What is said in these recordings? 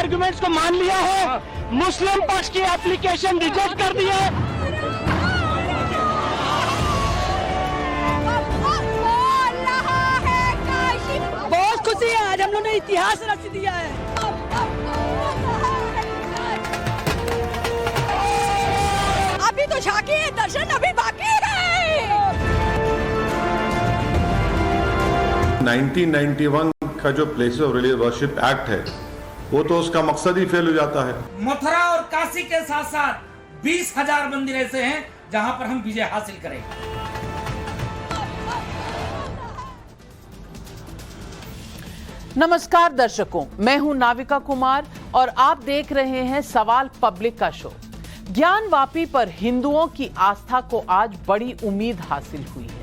Arguments को मान लिया है, मुस्लिम पक्ष की एप्लीकेशन रिजेक्ट कर दी है। बहुत खुशी है, आज हम लोगों ने इतिहास रच दिया है। अभी तो झांकी है, दर्शन अभी बाकी है। 1991 का जो places of religious worship act है, वो तो उसका मकसद ही फेल हो जाता है। मथुरा और काशी के साथ साथ 20,000 मंदिर ऐसे हैं जहां पर हम विजय हासिल करेंगे। नमस्कार दर्शकों, मैं हूं नाविका कुमार और आप देख रहे हैं सवाल पब्लिक का शो। ज्ञानवापी पर हिंदुओं की आस्था को आज बड़ी उम्मीद हासिल हुई है।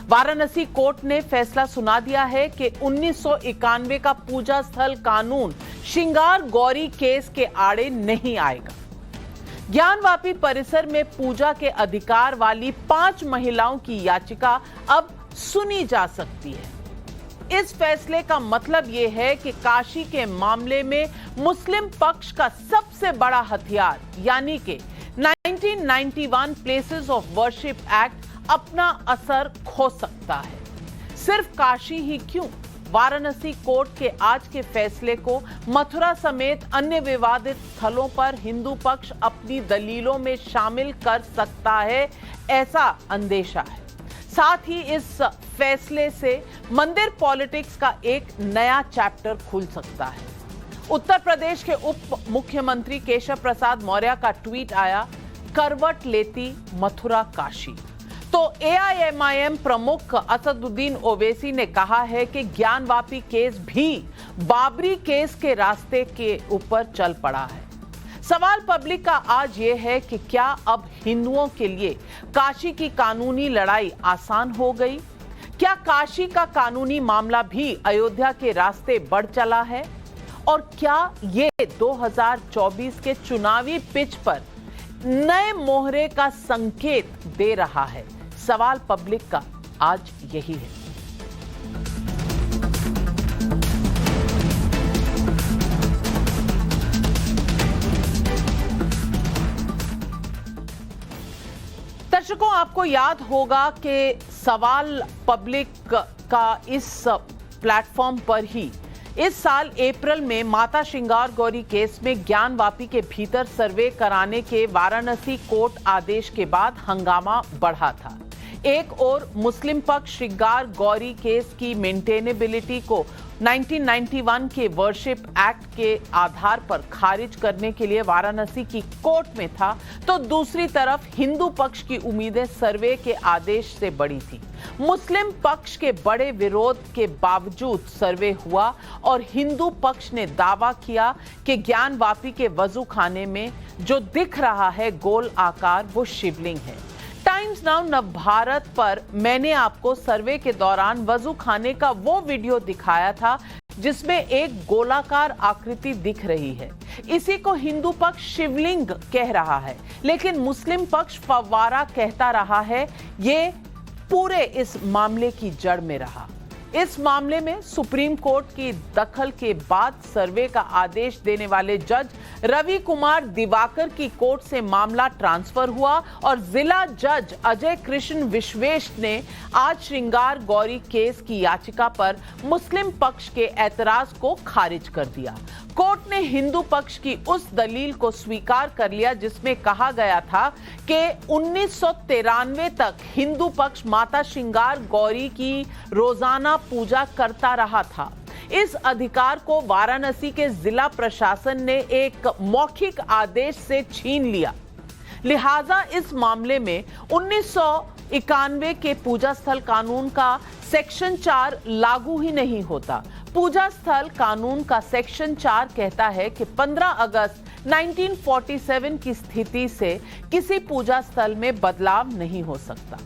वाराणसी कोर्ट ने फैसला सुना दिया है कि 1991 का पूजा स्थल कानून श्रृंगार गौरी केस के आड़े नहीं आएगा। ज्ञानवापी परिसर में पूजा के अधिकार वाली 5 महिलाओं की याचिका अब सुनी जा सकती है। इस फैसले का मतलब यह है कि काशी के मामले में मुस्लिम पक्ष का सबसे बड़ा हथियार यानी कि 1991 प्लेसेस ऑफ वर्शिप एक्ट अपना असर खो सकता है। सिर्फ काशी ही क्यों, वाराणसी कोर्ट के आज के फैसले को मथुरा समेत अन्य विवादित स्थलों पर हिंदू पक्ष अपनी दलीलों में शामिल कर सकता है, ऐसा अंदेशा है। साथ ही इस फैसले से मंदिर पॉलिटिक्स का एक नया चैप्टर खुल सकता है। उत्तर प्रदेश के उप मुख्यमंत्री केशव प्रसाद मौर्य का ट्वीट आया, करवट लेती मथुरा काशी। तो एआईएमआईएम प्रमुख असदुद्दीन ओवैसी ने कहा है कि ज्ञानवापी केस भी बाबरी केस के रास्ते के ऊपर चल पड़ा है। सवाल पब्लिक का आज ये है कि क्या अब हिंदुओं के लिए काशी की कानूनी लड़ाई आसान हो गई? क्या काशी का कानूनी मामला भी अयोध्या के रास्ते बढ़ चला है? और क्या ये 2024 के चुनावी पिच पर नए मोहरे का संकेत दे रहा है? सवाल पब्लिक का आज यही है। दर्शकों, आपको याद होगा कि सवाल पब्लिक का इस प्लेटफॉर्म पर ही इस साल अप्रैल में माता श्रृंगार गौरी केस में ज्ञानवापी के भीतर सर्वे कराने के वाराणसी कोर्ट आदेश के बाद हंगामा बढ़ा था। एक और मुस्लिम पक्ष श्रृंगार गौरी केस की मेंटेनेबिलिटी को 1991 के वर्शिप एक्ट के आधार पर खारिज करने के लिए वाराणसी की कोर्ट में था, तो दूसरी तरफ हिंदू पक्ष की उम्मीदें सर्वे के आदेश से बढ़ी थी। मुस्लिम पक्ष के बड़े विरोध के बावजूद सर्वे हुआ और हिंदू पक्ष ने दावा किया कि ज्ञानवापी के वजू खाने में जो दिख रहा है गोल आकार, वो शिवलिंग है। टाइम्स नाउ नवभारत पर मैंने आपको सर्वे के दौरान वजू खाने का वो वीडियो दिखाया था जिसमें एक गोलाकार आकृति दिख रही है। इसी को हिंदू पक्ष शिवलिंग कह रहा है, लेकिन मुस्लिम पक्ष फव्वारा कहता रहा है। ये पूरे इस मामले की जड़ में रहा। इस मामले में सुप्रीम कोर्ट की दखल के बाद सर्वे का आदेश देने वाले जज रवि कुमार दिवाकर की कोर्ट से मामला ट्रांसफर हुआ और जिला जज अजय कृष्ण विश्वेश ने आज श्रृंगार गौरी केस की याचिका पर मुस्लिम पक्ष के ऐतराज को खारिज कर दिया। कोर्ट ने हिंदू पक्ष की उस दलील को स्वीकार कर लिया जिसमें कहा गया था कि 1993 तक हिंदू पक्ष माता श्रृंगार गौरी की रोजाना पूजा करता रहा था। इस अधिकार को वाराणसी के जिला प्रशासन ने एक मौखिक आदेश से छीन लिया। लिहाजा इस मामले में 1991 के पूजा स्थल कानून का सेक्शन 4 लागू ही नहीं होता। पूजा स्थल कानून का सेक्शन 4 कहता है कि 15 अगस्त 1947 की स्थिति से किसी पूजा स्थल में बदलाव नहीं हो सकता।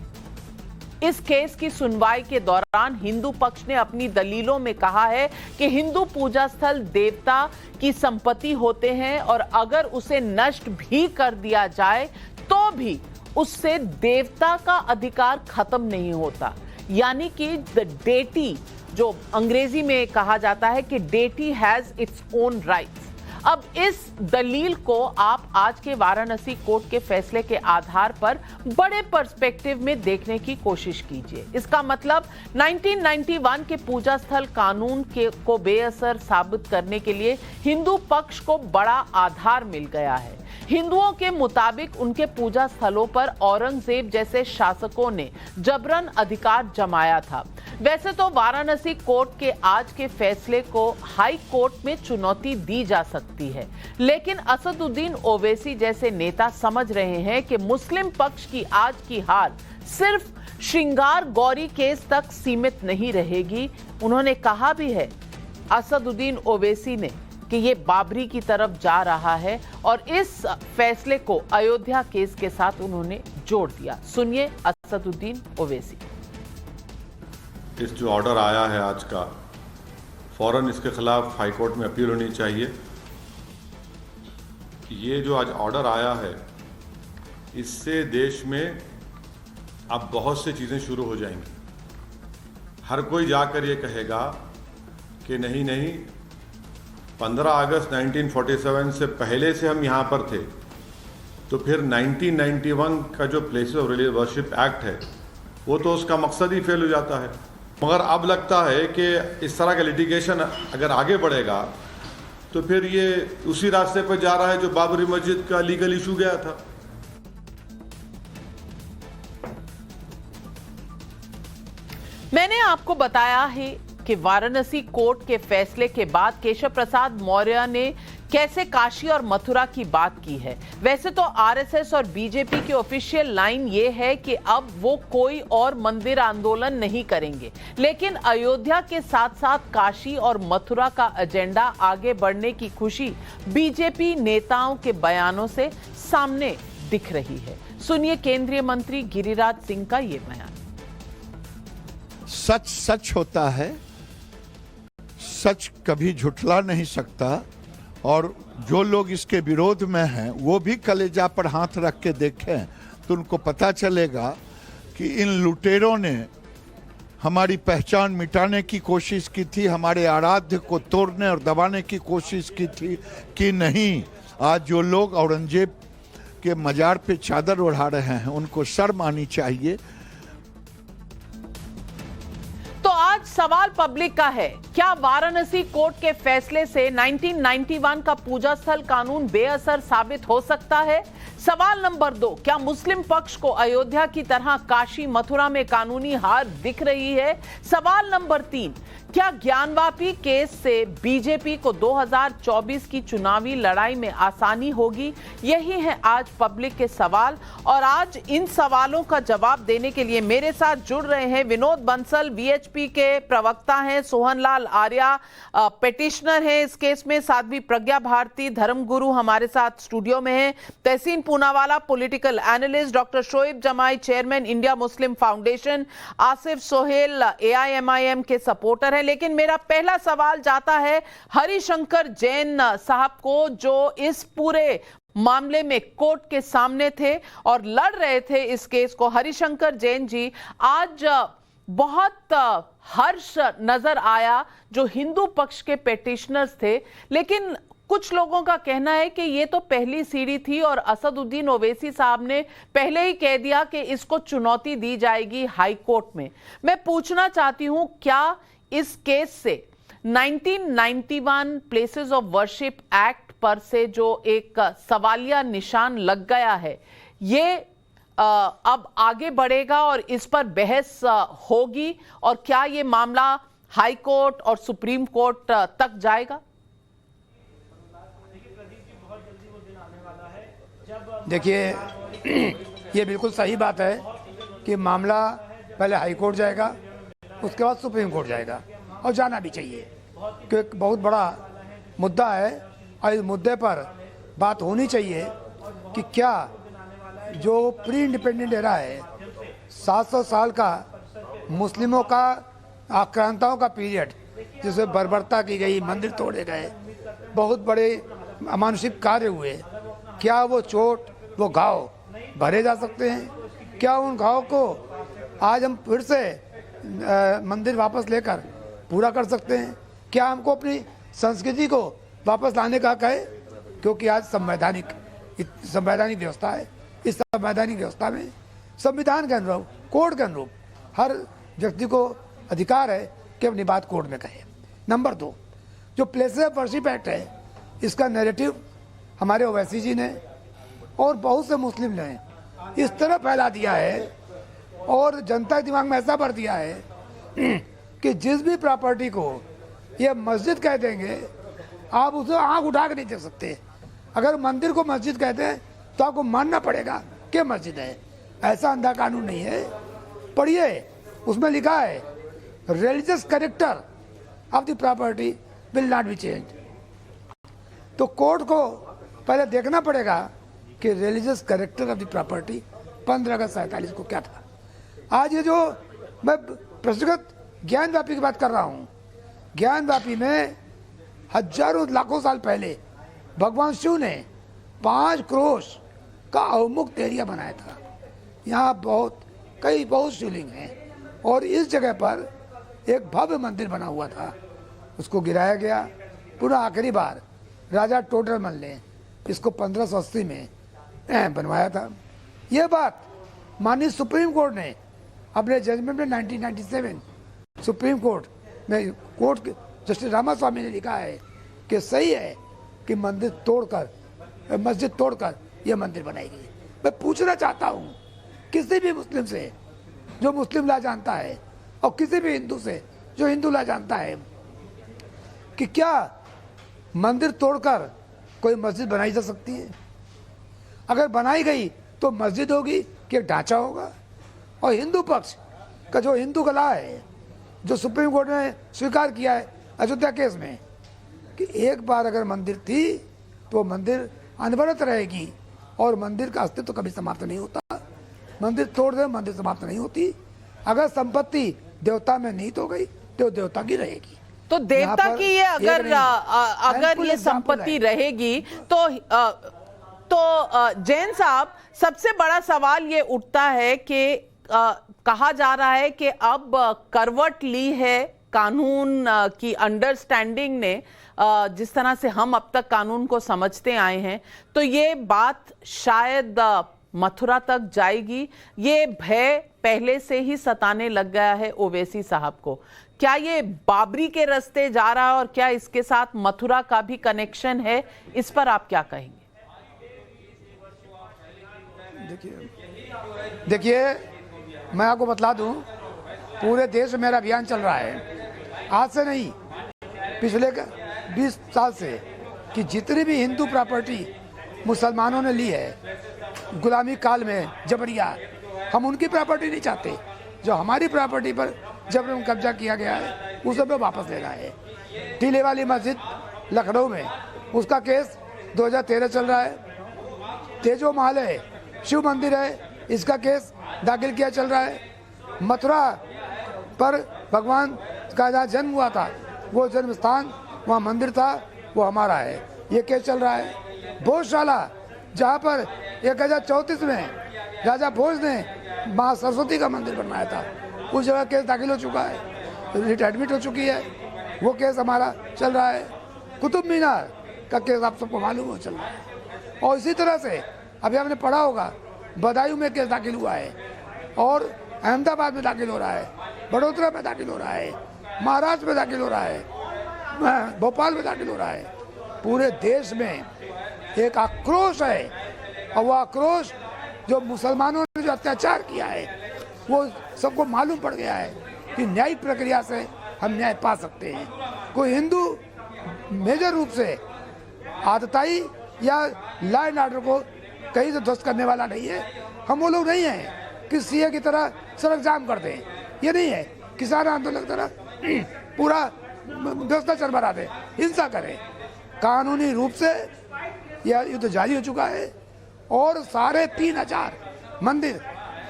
इस केस की सुनवाई के दौरान हिंदू पक्ष ने अपनी दलीलों में कहा है कि हिंदू पूजा स्थल देवता की संपत्ति होते हैं और अगर उसे नष्ट भी कर दिया जाए तो भी उससे देवता का अधिकार खत्म नहीं होता। यानी कि द डेटी, जो अंग्रेजी में कहा जाता है कि deity has its own rights. अब इस दलील को आप आज के वाराणसी कोर्ट के फैसले के आधार पर बड़े पर्सपेक्टिव में देखने की कोशिश कीजिए। इसका मतलब 1991 के पूजा स्थल कानून को बेअसर साबित करने के लिए हिंदू पक्ष को बड़ा आधार मिल गया है। हिंदुओं के मुताबिक उनके पूजा स्थलों पर औरंगजेब जैसे शासकों ने जबरन अधिकार जमाया था। वैसे तो वाराणसी कोर्ट के आज के फैसले को हाई कोर्ट में चुनौती दी जा सकती है, लेकिन असदुद्दीन ओवैसी जैसे नेता समझ रहे हैं कि मुस्लिम पक्ष की आज की हार सिर्फ श्रृंगार गौरी केस तक सीमित नहीं रहेगी। उन्होंने कहा भी है, असदुद्दीन ओवैसी ने, कि ये बाबरी की तरफ जा रहा है और इस फैसले को अयोध्या केस के साथ उन्होंने जोड़ दिया। सुनिए असदुद्दीन ओवैसी। इस जो ऑर्डर आया है आज का, फौरन इसके खिलाफ हाई कोर्ट में अपील होनी चाहिए। ये जो आज ऑर्डर आया है, इससे देश में अब बहुत सी चीज़ें शुरू हो जाएंगी। हर कोई जाकर ये कहेगा कि नहीं नहीं, 15 अगस्त 1947 से पहले से हम यहाँ पर थे, तो फिर 1991 का जो places of religious worship act है, वो तो उसका मकसद ही फेल हो जाता है। मगर अब लगता है कि इस तरह का लिटिगेशन अगर आगे बढ़ेगा तो फिर ये उसी रास्ते पर जा रहा है जो बाबरी मस्जिद का लीगल इशू गया था। मैंने आपको बताया है कि वाराणसी कोर्ट के फैसले के बाद केशव प्रसाद मौर्य ने कैसे काशी और मथुरा की बात की है। वैसे तो आरएसएस और बीजेपी की ऑफिशियल लाइन ये है कि अब वो कोई और मंदिर आंदोलन नहीं करेंगे, लेकिन अयोध्या के साथ साथ काशी और मथुरा का एजेंडा आगे बढ़ने की खुशी बीजेपी नेताओं के बयानों से सामने दिख रही है। सुनिए केंद्रीय मंत्री गिरिराज सिंह का ये बयान। सच सच होता है, सच कभी झुठला नहीं सकता, और जो लोग इसके विरोध में हैं वो भी कलेजा पर हाथ रख के देखें तो उनको पता चलेगा कि इन लुटेरों ने हमारी पहचान मिटाने की कोशिश की थी, हमारे आराध्य को तोड़ने और दबाने की कोशिश की थी कि नहीं। आज जो लोग औरंगजेब के मजार पे चादर ओढ़ा रहे हैं उनको शर्म आनी चाहिए। तो आज सवाल पब्लिक का है, क्या वाराणसी कोर्ट के फैसले से 1991 का पूजा स्थल कानून बेअसर साबित हो सकता है? सवाल नंबर 2, क्या मुस्लिम पक्ष को अयोध्या की तरह काशी मथुरा में कानूनी हार दिख रही है? सवाल नंबर 3, क्या ज्ञानवापी केस से बीजेपी को 2024 की चुनावी लड़ाई में आसानी होगी? यही है आज पब्लिक के सवाल, और आज इन सवालों का जवाब देने के लिए मेरे साथ जुड़ रहे हैं विनोद बंसल, वीएचपी के प्रवक्ता हैं, सोहनलाल आर्या पेटिशनर हैं इस केस में, साध्वी प्रज्ञा भारती धर्मगुरु हमारे साथ स्टूडियो में हैं, Tehseen Poonawalla political analyst, doctor Shoaib Jamai chairman India Muslim foundation, Asif Sohail AIMIM के सपोर्टर हैं। लेकिन मेरा पहला सवाल जाता है हरिशंकर जैन साहब को, जो इस पूरे मामले में कोर्ट के सामने थे और लड़ रहे थे इस केस को। हरिशंकर जैन जी, आज बहुत हर्ष नजर आया जो हिंदू पक्ष के पेटिशनर्स थे, लेकिन कुछ लोगों का कहना है कि ये तो पहली सीढ़ी थी और असदुद्दीन ओवैसी साहब ने पहले ही कह दिया कि इसको चुनौती दी जाएगी हाई कोर्ट में। मैं पूछना चाहती हूं, क्या इस केस से 1991 प्लेसेस ऑफ वर्शिप एक्ट पर से जो एक सवालिया निशान लग गया है, ये अब आगे बढ़ेगा और इस पर बहस होगी, और क्या ये मामला हाई कोर्ट और सुप्रीम कोर्ट तक जाएगा? देखिए, ये बिल्कुल सही बात है कि मामला पहले हाई कोर्ट जाएगा, उसके बाद सुप्रीम कोर्ट जाएगा, और जाना भी चाहिए क्योंकि बहुत बड़ा मुद्दा है और इस मुद्दे पर बात होनी चाहिए कि क्या जो प्री इंडिपेंडेंट एरा है, 700 साल का मुस्लिमों का आक्रांताओं का पीरियड, जिसमें बर्बरता की गई, मंदिर तोड़े गए, बहुत बड़े अमानुषिक कार्य हुए, क्या वो चोट, वो घाव भरे जा सकते हैं? क्या उन घाव को आज हम फिर से मंदिर वापस लेकर पूरा कर सकते हैं? क्या हमको अपनी संस्कृति को वापस लाने का हक है, क्योंकि आज संवैधानिक व्यवस्था है। इस संवैधानिक व्यवस्था में संविधान के अनुरूप, कोर्ट के अनुरूप हर व्यक्ति को अधिकार है कि अपनी बात कोर्ट में कहे। नंबर 2, जो प्लेसेस ऑफ वर्शिप एक्ट है, इसका नैरेटिव हमारे ओवैसी जी ने और बहुत से मुस्लिम ने इस तरह फैला दिया है और जनता के दिमाग में ऐसा भर दिया है कि जिस भी प्रॉपर्टी को ये मस्जिद कह देंगे, आप उसे आंख उठा कर नहीं देख सकते। अगर मंदिर को मस्जिद कहते हैं तो आपको मानना पड़ेगा कि मस्जिद है। ऐसा अंधा कानून नहीं है। पढ़िए, उसमें लिखा है religious character of the property will not be change. तो कोर्ट को पहले देखना पड़ेगा कि religious character of the property 15 अगस्त 47 को क्या था। आज ये जो मैं प्रस्तुत ज्ञानवापी की बात कर रहा हूँ, ज्ञानवापी में हजारों लाखों साल पहले भगवान शिव ने 5 क्रोश का अवमुक्त एरिया बनाया था। यहाँ बहुत शिवलिंग हैं और इस जगह पर एक भव्य मंदिर बना हुआ था, उसको गिराया गया। पूरा आखिरी बार राजा टोडरमल ने इसको 1580 में बनवाया था। यह बात माननीय सुप्रीम कोर्ट ने अपने जजमेंट में 1997 सुप्रीम कोर्ट में कोर्ट जस्टिस रामास्वामी ने लिखा है कि सही है कि मस्जिद तोड़कर यह मंदिर बनाई गई। मैं पूछना चाहता हूँ किसी भी मुस्लिम से जो मुस्लिम ला जानता है और किसी भी हिंदू से जो हिंदू ला जानता है कि क्या मंदिर तोड़कर कोई मस्जिद बनाई जा सकती है? अगर बनाई गई तो मस्जिद होगी कि एक ढांचा होगा? और हिंदू पक्ष का जो हिंदू कला है, जो सुप्रीम कोर्ट ने स्वीकार किया है अयोध्या केस में, कि एक बार अगर मंदिर थी तो मंदिर अनवरत रहेगी और मंदिर का अस्तित्व कभी समाप्त नहीं होता। मंदिर तोड़ दे, मंदिर समाप्त नहीं होती। अगर संपत्ति देवता में निहित हो गई तो देवता की रहेगी। तो देवता की ये अगर ये संपत्ति रहेगी तो जैन साहब, सबसे बड़ा सवाल ये उठता है कि कहा जा रहा है कि अब करवट ली है कानून की अंडरस्टैंडिंग ने, जिस तरह से हम अब तक कानून को समझते आए हैं, तो ये बात शायद मथुरा तक जाएगी। ये भय पहले से ही सताने लग गया है ओवैसी साहब को। क्या ये बाबरी के रास्ते जा रहा है और क्या इसके साथ मथुरा का भी कनेक्शन है? इस पर आप क्या कहेंगे? देखिए, मैं आपको बतला दूं, पूरे देश में मेरा अभियान चल रहा है, आज से नहीं, पिछले 20 साल से, कि जितनी भी हिंदू प्रॉपर्टी मुसलमानों ने ली है गुलामी काल में जबरिया, हम उनकी प्रॉपर्टी नहीं चाहते। जो हमारी प्रॉपर्टी पर जबरन कब्जा किया गया है उसे हमें वापस लेना है। टीले वाली मस्जिद लखनऊ में, उसका केस 2013 चल रहा है। तेजो महल है, शिव मंदिर है, इसका केस दाखिल किया चल रहा है। मथुरा पर भगवान का जहाँ जन्म हुआ था, वो जन्म स्थान, वहाँ मंदिर था, वो हमारा है, ये केस चल रहा है। भोजशाला, जहाँ पर 1034 में राजा भोज ने माँ सरस्वती का मंदिर बनवाया था, उस जगह केस दाखिल हो चुका है, रिट एडमिट हो चुकी है, वो केस हमारा चल रहा है। कुतुब मीनार का केस आप सबको मालूम हो चल रहा है। और इसी तरह से अभी आपने पढ़ा होगा, बदायूं में केस दाखिल हुआ है और अहमदाबाद में दाखिल हो रहा है, बड़ोदरा में दाखिल हो रहा है, महाराष्ट्र में दाखिल हो रहा है, भोपाल में दाखिल हो रहा है। पूरे देश में एक आक्रोश है और वो आक्रोश जो मुसलमानों ने जो अत्याचार किया है, वो सबको मालूम पड़ गया है कि न्यायिक प्रक्रिया से हम न्याय पा सकते हैं। कोई हिंदू मेजर रूप से आतताई या लॉ एंड ऑर्डर को कहीं से ध्वस्त करने वाला नहीं है। हम वो लोग नहीं हैं कि सीए की तरह सड़क जाम कर दें, ये नहीं है। किसान आंदोलन की तरह पूरा व्यवस्था चरमरा दें, हिंसा करें। कानूनी रूप से यह युद्ध जारी हो चुका है और 3500 मंदिर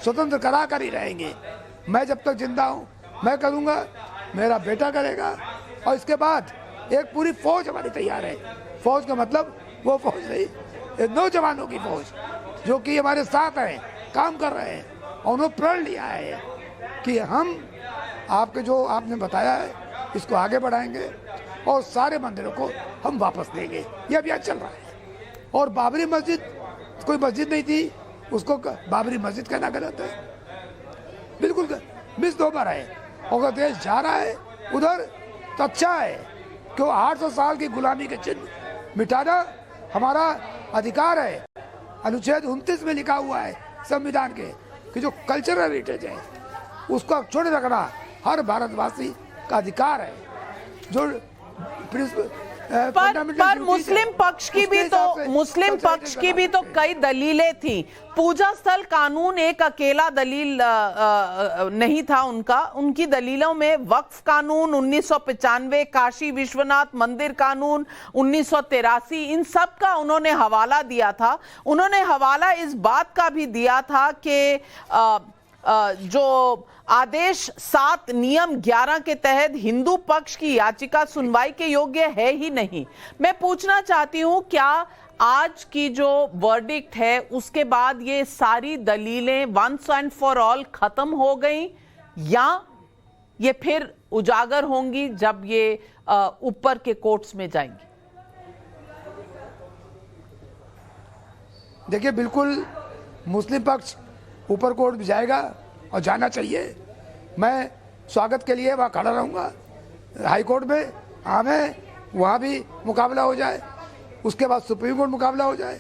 स्वतंत्र करा कर ही रहेंगे। मैं जब तक जिंदा हूँ मैं करूँगा, मेरा बेटा करेगा, और इसके बाद एक पूरी फौज हमारी तैयार है। फौज का मतलब वो फौज नहीं, नौजवानों की फौज जो कि हमारे साथ हैं, काम कर रहे हैं, और उन्होंने प्रण लिया है कि हम आपके जो आपने बताया है इसको आगे बढ़ाएंगे और सारे मंदिरों को हम वापस देंगे। ये अभियान चल रहा है। और बाबरी मस्जिद कोई मस्जिद नहीं थी, उसको बाबरी मस्जिद कहना गलत है, बिल्कुल मिस दो बार है। अगर देश जा रहा है उधर तो अच्छा है, क्यों 800 साल की गुलामी के चिन्ह मिटाना हमारा अधिकार है। अनुच्छेद 29 में लिखा हुआ है संविधान के कि जो कल्चरल हेरिटेज है उसको छोड़े रखना हर भारतवासी का अधिकार है। जो पर मुस्लिम पक्ष की भी तो कई दलीलें थी। पूजा स्थल कानून एक अकेला दलील नहीं था उनकी दलीलों में वक्फ कानून 1995, काशी विश्वनाथ मंदिर कानून 1983, इन सब का उन्होंने हवाला दिया था। उन्होंने हवाला इस बात का भी दिया था कि जो आदेश 7 नियम 11 के तहत हिंदू पक्ष की याचिका सुनवाई के योग्य है ही नहीं। मैं पूछना चाहती हूं, क्या आज की जो वर्डिक्ट है उसके बाद ये सारी दलीलें वंस एंड फॉर ऑल खत्म हो गई, या ये फिर उजागर होंगी जब ये ऊपर के कोर्ट्स में जाएंगी? देखिए, बिल्कुल मुस्लिम पक्ष ऊपर कोर्ट भी जाएगा और जाना चाहिए। मैं स्वागत के लिए वहाँ खड़ा रहूँगा हाई कोर्ट में, हमें वहाँ भी मुकाबला हो जाए, उसके बाद सुप्रीम कोर्ट मुकाबला हो जाए।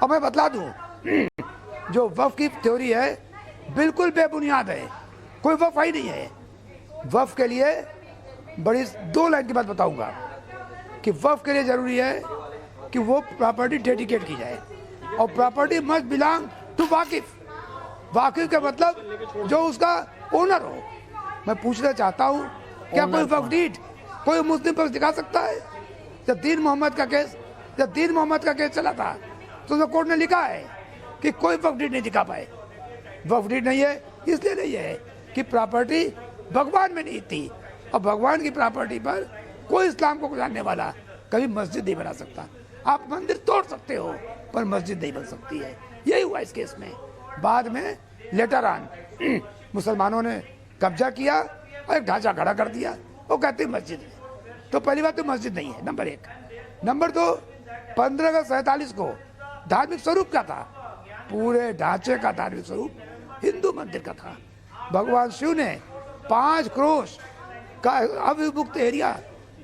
और मैं बतला दूँ, जो वक्फ की थ्योरी है बिल्कुल बेबुनियाद है, कोई वक्फ ही नहीं है। वक्फ के लिए बड़ी 2 लाइन की बात बताऊँगा कि वक्फ के लिए ज़रूरी है कि वो प्रॉपर्टी डेडिकेट की जाए, और प्रॉपर्टी मस्ट बिलोंग टू वाकिफ। वाकिफ का मतलब जो उसका ओनर हो। मैं पूछना चाहता हूँ, क्या कोई वक्फ डीड कोई मुस्लिम पक्ष दिखा सकता है? जब दीन मोहम्मद का केस चला था तो उसमें कोर्ट ने लिखा है कि कोई वक्फ डीड नहीं दिखा पाए। वक्फ डीड नहीं है इसलिए नहीं है कि प्रॉपर्टी भगवान में नहीं थी, और भगवान की प्रॉपर्टी पर कोई इस्लाम को जानने वाला कभी मस्जिद नहीं बना सकता। आप मंदिर तोड़ सकते हो पर मस्जिद नहीं बन सकती है। यही हुआ इस केस में। बाद में लेटर ऑन मुसलमानों ने कब्जा किया और एक ढांचा खड़ा कर दिया, वो कहते मस्जिद है। तो पहली बात तो मस्जिद नहीं है, नंबर 1। नंबर 2, 15 अगस्त 47 को धार्मिक स्वरूप क्या था? पूरे ढांचे का धार्मिक स्वरूप हिंदू मंदिर का था। भगवान शिव ने 5 क्रोश का अविमुक्त एरिया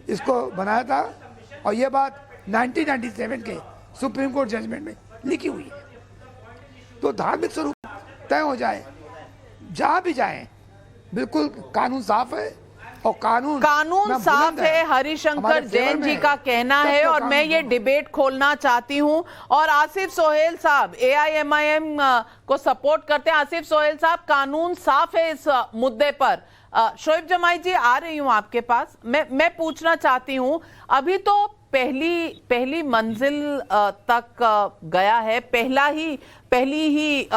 इसको बनाया था, और ये बात 1997 के सुप्रीम कोर्ट जजमेंट में लिखी हुई है। तो धार्मिक स्वरूप तय हो जाए, जहां भी जाएं, बिल्कुल कानून साफ है। और कानून साफ है, हरिशंकर जैन जी का कहना है। और मैं ये डिबेट खोलना चाहती हूं, और आसिफ सोहेल साहब AIMIM को सपोर्ट करते हैं। आसिफ सोहेल साहब, कानून साफ है इस मुद्दे पर। शोएब जमाई जी, आ रही हूं आपके पास। मैं पूछना चाहती हूं, अभी तो पहली मंजिल तक गया है, पहली ही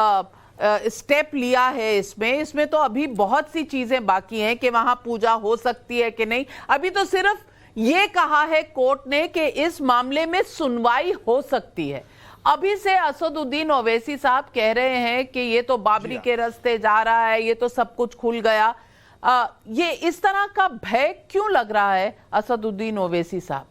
स्टेप लिया है इसमें तो अभी बहुत सी चीजें बाकी हैं कि वहां पूजा हो सकती है कि नहीं। अभी तो सिर्फ ये कहा है कोर्ट ने कि इस मामले में सुनवाई हो सकती है। अभी से असदुद्दीन ओवैसी साहब कह रहे हैं कि ये तो बाबरी के रास्ते जा रहा है, ये तो सब कुछ खुल गया। ये इस तरह का भय क्यों लग रहा है असदुद्दीन ओवैसी साहब?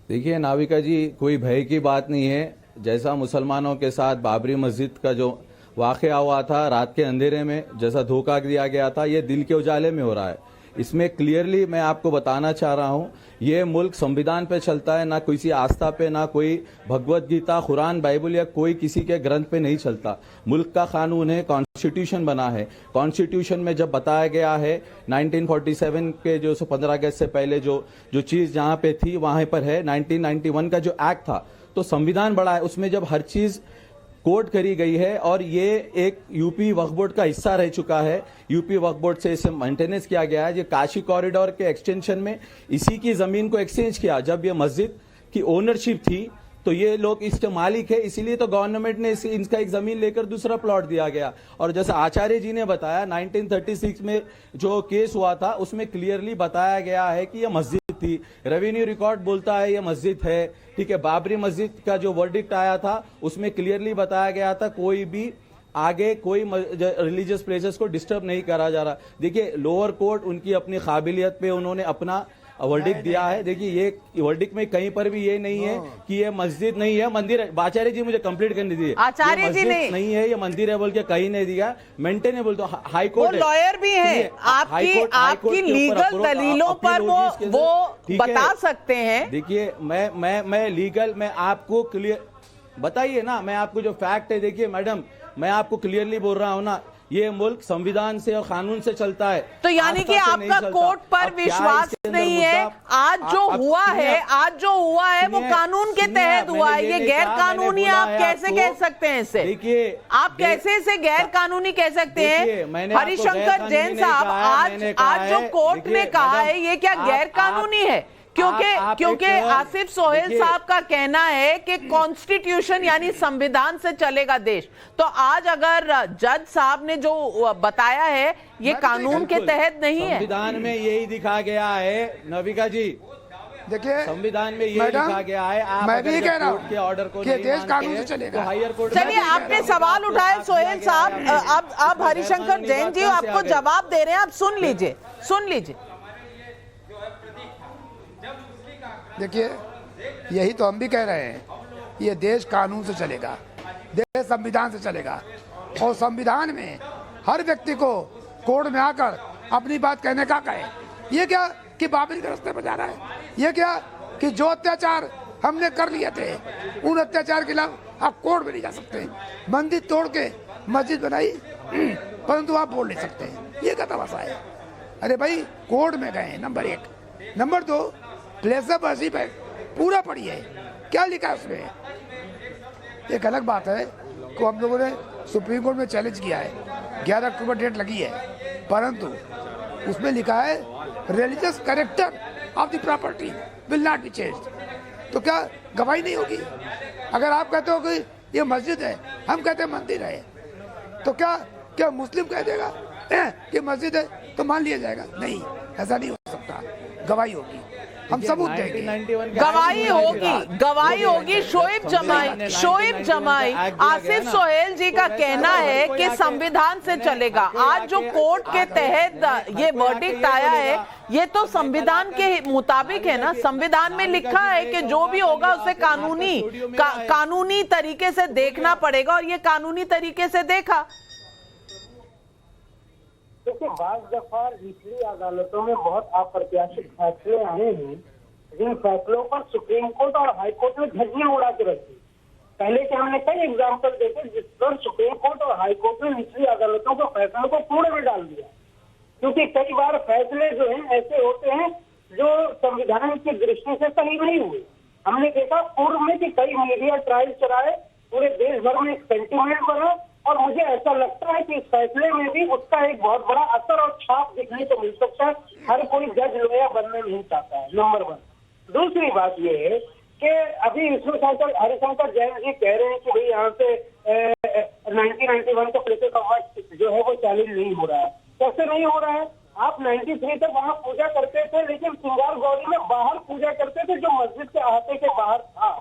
देखिए नाविका जी, कोई भय की बात नहीं है। जैसा मुसलमानों के साथ बाबरी मस्जिद का जो वाक़या हुआ था रात के अंधेरे में, जैसा धोखा दिया गया था, ये दिल के उजाले में हो रहा है। इसमें क्लियरली मैं आपको बताना चाह रहा हूँ, ये मुल्क संविधान पे चलता है, ना किसी आस्था पे, ना कोई भगवत गीता, कुरान, बाइबल या कोई किसी के ग्रंथ पे नहीं चलता। मुल्क का कानून है, कॉन्स्टिट्यूशन बना है। कॉन्स्टिट्यूशन में जब बताया गया है 1947 के जो 15 अगस्त से पहले जो चीज़ जहाँ पे थी वहाँ पर है। 1991 का जो एक्ट था, तो संविधान बड़ा है, उसमें जब हर चीज़ कोड करी गई है, और ये एक यूपी वक्फ बोर्ड का हिस्सा रह चुका है। यूपी वक्फ बोर्ड से इसे मेंटेनेंस किया गया है। ये काशी कॉरिडोर के एक्सटेंशन में इसी की ज़मीन को एक्सचेंज किया। जब ये मस्जिद की ओनरशिप थी तो ये लोग इसके मालिक है, इसीलिए तो गवर्नमेंट ने इनका एक ज़मीन लेकर दूसरा प्लॉट दिया गया। और जैसा आचार्य जी ने बताया, 1936 में जो केस हुआ था उसमें क्लियरली बताया गया है कि यह मस्जिद थी। रेवेन्यू रिकॉर्ड बोलता है ये मस्जिद है, ठीक है। बाबरी मस्जिद का जो वर्डिक्ट आया था उसमें क्लियरली बताया गया था कोई भी आगे कोई रिलीजियस प्लेसेस को डिस्टर्ब नहीं करा जा रहा। देखिए लोअर कोर्ट उनकी अपनी काबिलियत पे उन्होंने अपना वर्डिक्ट दिया है। देखिए ये वर्डिक्ट में कहीं पर भी ये नहीं है कि ये मस्जिद नहीं है, मंदिर है। आचार्य जी मुझे कंप्लीट करने दीजिए। आचार्य जी नहीं है, ये मंदिर है बोल के कहीं नहीं दिया, मेंटेनेबल। तो हाई कोर्ट लॉयर भी है, आपकी लीगल दलीलों पर वो बता सकते हैं। देखिए मैं लीगल, मैं आपको क्लियर बताइए ना, मैं आपको जो फैक्ट है, देखिए मैडम मैं आपको क्लियरली बोल रहा हूँ ना, ये मुल्क संविधान से और कानून से चलता है। तो यानी कि आपका कोर्ट पर विश्वास नहीं है। आज जो हुआ है वो कानून के तहत हुआ है, ये गैर कानूनी आप कैसे कह सकते हैं इसे? देखिए आप कैसे इसे गैर कानूनी कह सकते हैं? हरिशंकर जैन साहब, आज जो कोर्ट ने कहा है ये क्या गैर कानूनी है? क्योंकि आसिफ सोहेल साहब का कहना है कि कॉन्स्टिट्यूशन यानी संविधान से चलेगा देश। तो आज अगर जज साहब ने जो बताया है ये कानून के तहत नहीं है। संविधान में यही दिखा गया है नविका जी, देखिए संविधान में यही लिखा गया है। आप मैं भी कह रहा हूं के ऑर्डर को कि देश कानून से चलेगा, तो हायर कोर्ट। चलिए आपने सवाल उठाए सोहेल साहब, अब हरिशंकर जैन जी आपको जवाब दे रहे हैं, आप सुन लीजिए। देखिए यही तो हम भी कह रहे हैं, ये देश कानून से चलेगा, देश संविधान से चलेगा। और संविधान में हर व्यक्ति को कोर्ट में आकर अपनी बात कहने का कहे। ये क्या कि बाबरी के रास्ते पर जा रहा है? ये क्या कि जो अत्याचार हमने कर लिए थे उन अत्याचार के खिलाफ आप कोर्ट में नहीं जा सकते? मंदिर तोड़ के मस्जिद बनाई परंतु आप बोल नहीं सकते, ये क्या तमाशा है? अरे भाई कोर्ट में गए, number 1। Number 2, place of worship है, पूरा पढ़िए क्या लिखा है उसमें। एक अलग बात है कि हम लोगों ने सुप्रीम कोर्ट में चैलेंज किया है, 11 अक्टूबर डेट लगी है, परंतु उसमें लिखा है religious character of the property will not be changed. तो क्या गवाही नहीं होगी? अगर आप कहते हो कि ये मस्जिद है, हम कहते हैं मंदिर है, तो क्या मुस्लिम कह देगा कि मस्जिद है तो मान लिया जाएगा? नहीं, ऐसा नहीं हो सकता। गवाही होगी, हम सबूत देंगे, गवाही होगी। शोएब जमाई, आसिफ सोहेल जी का कहना है कि संविधान से चलेगा। आज जो कोर्ट के तहत ये वर्डिक्ट आया है ये तो संविधान के मुताबिक है ना। संविधान में लिखा है कि जो भी होगा उसे कानूनी तरीके से देखना पड़ेगा, और ये कानूनी तरीके से देखा। देखिए बाज़ दफा निचली अदालतों में बहुत अप्रत्याशित फैसले आए हैं, जिन फैसलों पर सुप्रीम कोर्ट और हाई कोर्ट ने धज्जियां उड़ा के रखी। पहले के हमने कई एग्जाम्पल देखे जिस पर सुप्रीम कोर्ट और हाई कोर्ट ने निचली अदालतों के फैसलों को कूड़े में डाल दिया, क्योंकि कई बार फैसले जो हैं ऐसे होते हैं जो संविधान की दृष्टि से सही नहीं हुए। हमने देखा पूर्व में कि कई मीडिया ट्रायल चलाए, पूरे देश भर में एक सेंटिमेंट बना, और मुझे ऐसा लगता है कि इस फैसले में भी उसका एक बहुत बड़ा असर और छाप दिखने को मिल सकता है। हर कोई जज लोया बनना नहीं चाहता है, नंबर 1। दूसरी बात ये है कि अभी हरिशंकर जैन जी कह रहे हैं कि भाई यहाँ से 1991 का प्लेसेस ऑफ वर्शिप जो है वो चैलेंज नहीं हो रहा है। कैसे नहीं हो रहा है? आप 93 तक वहाँ पूजा करते थे, लेकिन सिंगार गौरी में बाहर पूजा करते थे जो मस्जिद के अहाते के बाहर था।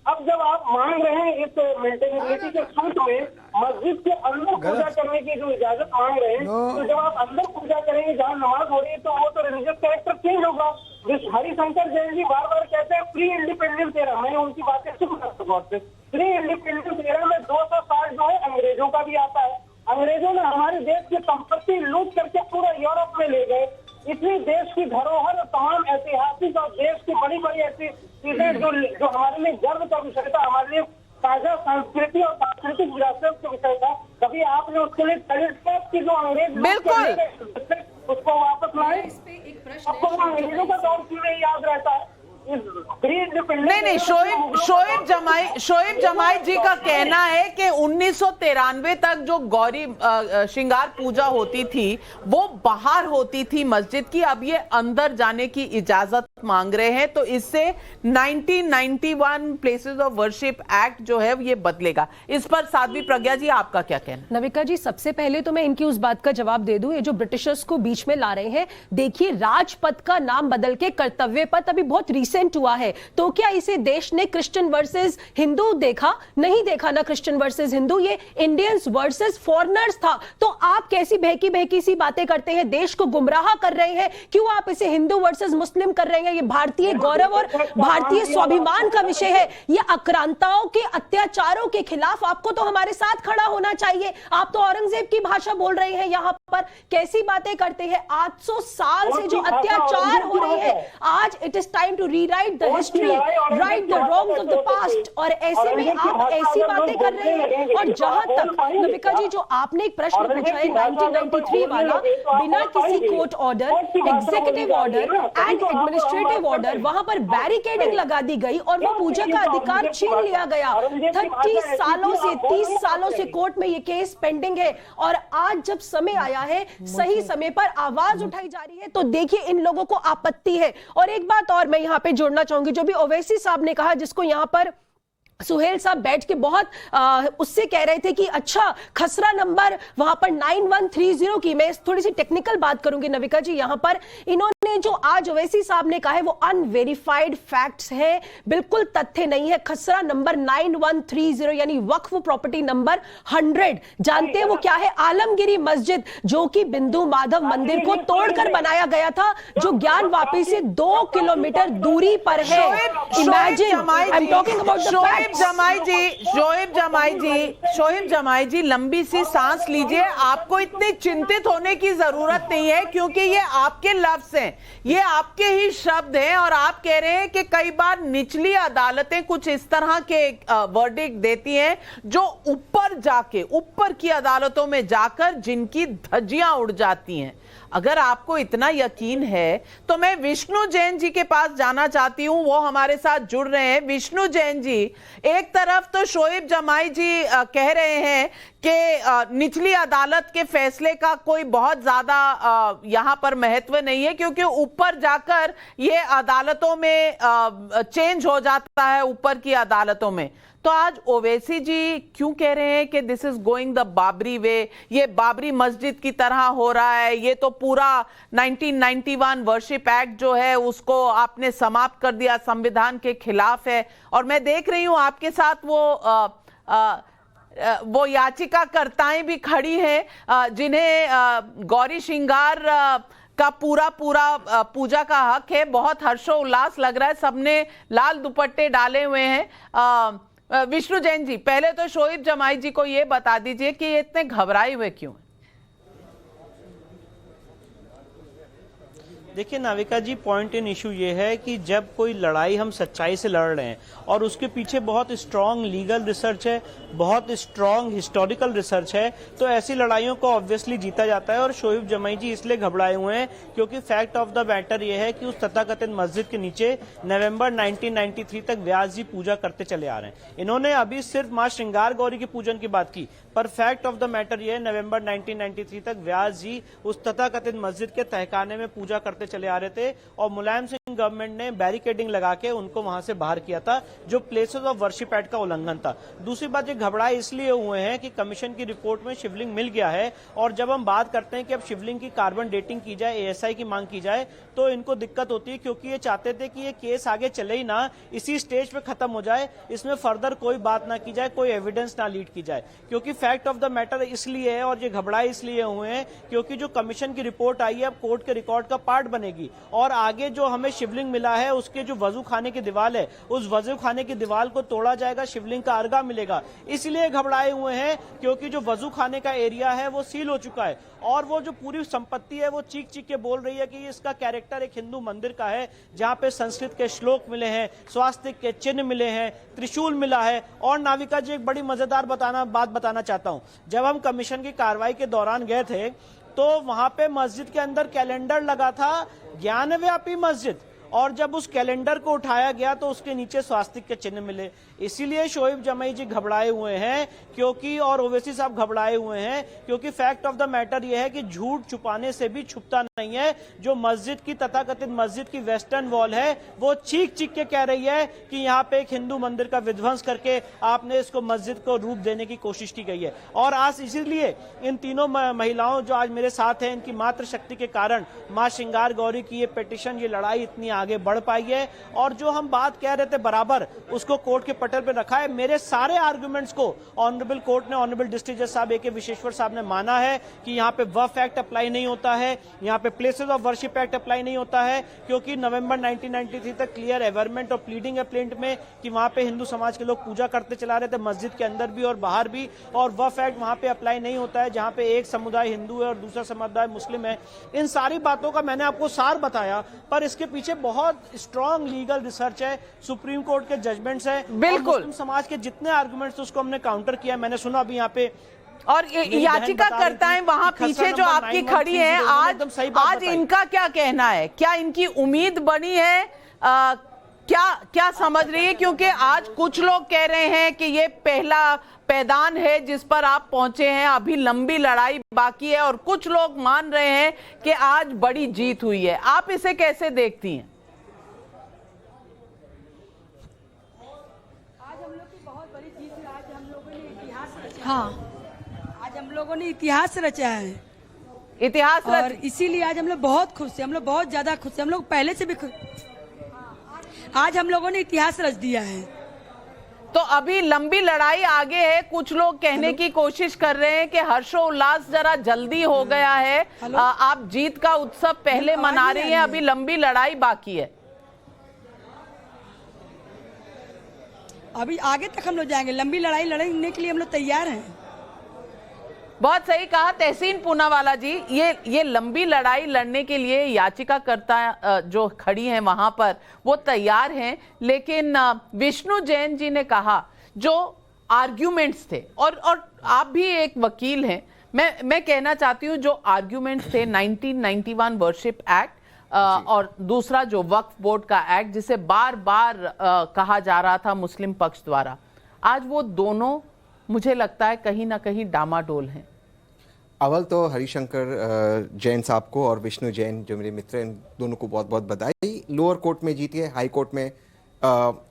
अब जब आप मांग रहे हैं इस मेंटेनेबिलिटी के सूट में मस्जिद के अंदर पूजा करने की जो इजाजत मांग रहे हैं, तो जब आप अंदर पूजा करेंगे जहाँ नमाज हो रही है तो वो तो रिलीजियस कैरेक्टर चेंज होगा। हरिशंकर जैन जी बार बार कहते हैं प्री इंडिपेंडेंस एरा, मैंने उनकी बातें सुन रहा। प्री इंडिपेंडेंस एरा में 200 साल जो है अंग्रेजों का भी आता है। अंग्रेजों ने हमारे देश की संपत्ति लूट करके पूरा यूरोप में ले गए। इतनी देश की धरोहर, तमाम ऐतिहासिक और देश की बड़ी बड़ी ऐसी चीजें जो हमारे लिए गर्व का विषय था, हमारे लिए ताजा संस्कृति और सांस्कृतिक विरासत का विषय था, कभी आपने उसके लिए की जो अंग्रेज उसको वापस लाए? आपको अंग्रेजों का दौर क्यों नहीं याद रहता है? नहीं, शोएब जमाई जी का कहना है कि 1993 तक जो गौरी श्रृंगार पूजा होती थी वो बाहर होती थी मस्जिद की, अब ये अंदर जाने की इजाजत मांग रहे हैं। तो इससे 1991 प्लेसेस ऑफ वर्शिप एक्ट जो है ये बदलेगा। इस पर साध्वी प्रज्ञा जी आपका क्या कहना? नविका जी, सबसे पहले तो मैं इनकी उस बात का जवाब दे दूं, ये जो ब्रिटिशर्स को बीच में ला रहे हैं, देखिए राजपथ का नाम बदल के कर्तव्य पथ अभी बहुत रीसेंट 1% हुआ है। तो क्या इसे देश ने क्रिश्चियन वर्सेस हिंदू देखा? नहीं देखा ना, क्रिश्चियन वर्सेस हिंदू, ये इंडियंस वर्सेस फॉरेनर्स था। तो आप कैसी बहकी सी बातें करते हैं, देश को गुमराह कर रहे हैं। क्यों आप इसे हिंदू वर्सेस मुस्लिम कर रहे हैं? ये भारतीय गौरव और भारतीय स्वाभिमान का विषय है। ये आक्रांताओं के अत्याचारों के खिलाफ आपको तो हमारे साथ खड़ा होना चाहिए। आप तो औरंगजेब की भाषा बोल रहे हैं यहाँ पर, कैसी बातें करते हैं। 800 साल से जो अत्याचार हो रहे हैं, आज it is time to rewrite the history, right the wrongs of the past. और ऐसे में आप ऐसी बातें कर रहे हैं। और जहां तक नविका जी, जो आपने एक प्रश्न पूछा है 1993 वाला, बिना किसी court order, executive order and administrative order, वहां पर बैरिकेडिंग लगा दी गई और वो पूजा का अधिकार छीन लिया गया। 30 सालों से 30 सालों से कोर्ट में ये केस पेंडिंग है और आज जब समय आया है, सही समय पर आवाज उठाई जा रही है, तो देखिए इन लोगों को आपत्ति है। और एक बात और मैं यहां पे जोड़ना चाहूंगी, जो भी ओवैसी साहब ने कहा, जिसको यहां पर सुहेल साहब बैठ के बहुत उससे कह रहे थे कि अच्छा खसरा नंबर वहां पर 9130 की, मैं थोड़ी सी टेक्निकल बात करूंगी नविका जी। यहां पर इन्होंने जो आज ओवैसी साहब ने कहा है वो अनवेरिफाइड फैक्ट्स है, बिल्कुल तथ्य नहीं है। खसरा नंबर 9130 यानी वक्फ प्रॉपर्टी नंबर 100, जानते हैं वो क्या है? आलमगिरी मस्जिद, जो कि बिंदु माधव मंदिर को तोड़कर बनाया गया था, जो ज्ञान वापी से 2 किलोमीटर दूरी पर है। Imagine, I am talking about the fact. Shoaib जमाई जी, लंबी सी सांस लीजिए। आपको इतने चिंतित होने की जरूरत नहीं है, क्योंकि ये आपके लफ्ज हैं, ये आपके ही शब्द हैं। और आप कह रहे हैं कि कई बार निचली अदालतें कुछ इस तरह के वर्डिक्ट देती हैं जो ऊपर की अदालतों में जाकर जिनकी धज्जियां उड़ जाती हैं। अगर आपको इतना यकीन है तो मैं विष्णु जैन जी के पास जाना चाहती हूं, वो हमारे साथ जुड़ रहे हैं। विष्णु जैन जी, एक तरफ तो शोएब जमाई जी कह रहे हैं कि निचली अदालत के फैसले का कोई बहुत ज्यादा यहां पर महत्व नहीं है, क्योंकि ऊपर जाकर ये अदालतों में चेंज हो जाता है, ऊपर की अदालतों में। तो आज ओवैसी जी क्यों कह रहे हैं कि this is going the Babri way, ये बाबरी मस्जिद की तरह हो रहा है, ये तो पूरा 1991 वर्शिप एक्ट जो है उसको आपने समाप्त कर दिया, संविधान के खिलाफ है। और मैं देख रही हूं आपके साथ वो याचिकाकर्ताएं भी खड़ी हैं जिन्हें गौरी श्रृंगार का पूरा पूजा का हक है। बहुत हर्षोल्लास लग रहा है, सबने लाल दुपट्टे डाले हुए हैं। विष्णु जैन जी, पहले तो शोएब जमाई जी को ये बता दीजिए कि ये इतने घबराए हुए क्यों हैं? देखिए नाविका जी, पॉइंट इन इशू ये है कि जब कोई लड़ाई हम सच्चाई से लड़ रहे हैं और उसके पीछे बहुत स्ट्रांग लीगल रिसर्च है, बहुत स्ट्रांग हिस्टोरिकल रिसर्च है, तो ऐसी लड़ाइयों को ऑब्वियसली जीता जाता है। और शोएब जमाई जी इसलिए घबराए हुए हैं क्योंकि फैक्ट ऑफ द मैटर ये है कि उस तथाकथित मस्जिद के नीचे नवंबर 1993 तक व्यास जी पूजा करते चले आ रहे हैं। इन्होंने अभी सिर्फ मां श्रृंगार गौरी के पूजन की बात की, पर फैक्ट ऑफ द मैटर ये है नवंबर 1993 तक व्यास जी उस तथाकथित मस्जिद के तहखाने में पूजा करते चले आ रहे थे और मुलायम सिंह गवर्नमेंट ने बैरिकेडिंग लगा के उनको वहां से बाहर किया था, जो प्लेसेस ऑफ वर्शिप एक्ट का उल्लंघन था। दूसरी बात, ये घबराए इसलिए हुए हैं कि कमीशन की रिपोर्ट में शिवलिंग मिल गया है, और जब हम बात करते हैं कि अब शिवलिंग की कार्बन डेटिंग की जाए, एएसआई की मांग की जाए, तो इनको दिक्कत होती है, क्योंकि ये चाहते थे कि ये केस आगे चले ही ना, इसी स्टेज पे खत्म हो जाए, इसमें फर्दर कोई बात ना की जाए, कोई एविडेंस ना लीड की जाए। क्योंकि फैक्ट ऑफ द मैटर इसलिए है, और ये घबराए इसलिए हुए हैं क्योंकि जो कमीशन की रिपोर्ट आई है अब कोर्ट के रिकॉर्ड का पार्ट बनेगी, और आगे जो हमें शिवलिंग मिला है उसके जो वजू खाने की दीवार है, उस वजू खाने की दीवार को तोड़ा जाएगा, शिवलिंग का अर्गा मिलेगा। इसलिए घबराए हुए हैं क्योंकि जो वजू खाने का एरिया है वो सील हो चुका है, और वो जो पूरी संपत्ति है वो चीख चीख के बोल रही है कि इसका कैरेक्टर एक हिंदू मंदिर का है, जहां पे संस्कृत के श्लोक मिले हैं, स्वास्तिक के चिन्ह मिले हैं, त्रिशूल मिला है। और नाविका जी, एक बड़ी मजेदार बात बताना चाहता हूं। जब हम कमीशन की कार्रवाई के दौरान गए थे तो वहां पे मस्जिद के अंदर कैलेंडर लगा था, ज्ञानव्यापी मस्जिद, और जब उस कैलेंडर को उठाया गया तो उसके नीचे स्वास्तिक के चिन्ह मिले। इसीलिए शोएब जमाई जी घबराए हुए हैं क्योंकि, और ओवैसी साहब घबराए हुए हैं क्योंकि फैक्ट ऑफ द मैटर यह है कि झूठ छुपाने से भी छुपता नहीं है। जो मस्जिद की तथाकथित मस्जिद की वेस्टर्न वॉल है वो चीख चीख के कह रही है कि यहाँ पे एक हिंदू मंदिर का विध्वंस करके आपने इसको मस्जिद को रूप देने की कोशिश की गई है। और आज इसीलिए इन तीनों महिलाओं जो आज मेरे साथ हैं, इनकी मातृ शक्ति के कारण मां श्रृंगार गौरी की ये पिटीशन, ये लड़ाई इतनी आगे बढ़ पाई है। और जो हम बात कह रहे थे बराबर, उसको कोर्ट के पटल पे रखा है। मेरे सारे आर्गुमेंट्स को ऑनरेबल कोर्ट ने, ऑनरेबल डिस्ट्रिक्ट जज साहब ए.के. विश्वेश्वर साहब ने माना है कि यहाँ पे वक्फ एक्ट अप्लाई नहीं होता है, यहाँ पे places of worship act apply नहीं होता है, क्योंकि नवंबर 1993 तक क्लियर एवरमेंट और प्लीडिंग है प्लेंट में कि वहां पे हिंदू समाज के लोग पूजा करते चला रहे थे, मस्जिद के अंदर भी और बाहर भी, और वक्फ एक्ट वहां पे अप्लाई नहीं होता है जहां पे एक समुदाय हिंदू है और दूसरा समुदाय मुस्लिम है। इन सारी बातों का मैंने आपको सार बताया, पर इसके पीछे बहुत स्ट्रॉन्ग लीगल रिसर्च है, सुप्रीम कोर्ट के जजमेंट्स है, बिल्कुल मुस्लिम समाज के जितने आर्गुमेंट्स उसको हमने काउंटर किया। मैंने सुना अभी यहाँ पे और याचिकाकर्ताएं वहां पीछे जो आपकी खड़ी है, आज इनका क्या कहना है? क्या इनकी उम्मीद बनी है? क्या समझ रही है? क्योंकि आज कुछ लोग कह रहे हैं कि ये पहला पैदान है जिस पर आप पहुंचे हैं, अभी लंबी लड़ाई बाकी है, और कुछ लोग मान रहे हैं कि आज बड़ी जीत हुई है। आप इसे कैसे देखती हैं? आज हम लोग की बहुत बड़ी जीत है। आज हम लोगों ने इतिहास रचा। हाँ, आज हम लोगों ने इतिहास रचा है, इतिहास और इसीलिए आज हम लोग बहुत खुश हैं। हम लोग बहुत ज्यादा खुश हैं, हम लोग पहले से भी खुश। आज हम लोगों ने इतिहास रच दिया है। तो अभी लंबी लड़ाई आगे है। कुछ लोग कहने की कोशिश कर रहे हैं कि हर्षोल्लास जरा जल्दी हो गया है, आप जीत का उत्सव पहले मना रही हैं, अभी लंबी लड़ाई बाकी है। अभी आगे तक हम लोग जाएंगे, लंबी लड़ाई लड़ने के लिए हम लोग तैयार हैं। बहुत सही कहा तहसीन पूनावाला जी। ये लंबी लड़ाई लड़ने के लिए याचिकाकर्ता जो खड़ी हैं वहां पर वो तैयार हैं, लेकिन विष्णु जैन जी ने कहा जो आर्ग्यूमेंट्स थे, और आप भी एक वकील हैं, मैं कहना चाहती हूं जो आर्ग्यूमेंट्स थे 1991 वर्शिप एक्ट और दूसरा जो वक्फ बोर्ड का एक्ट जिसे बार बार कहा जा रहा था मुस्लिम पक्ष द्वारा, आज वो दोनों मुझे लगता है कहीं ना कहीं डामाडोल हैं। अव्वल तो हरिशंकर जैन साहब को और विष्णु जैन जो मेरे मित्र हैं, इन दोनों को बहुत बहुत बधाई। लोअर कोर्ट में जीती है, हाई कोर्ट में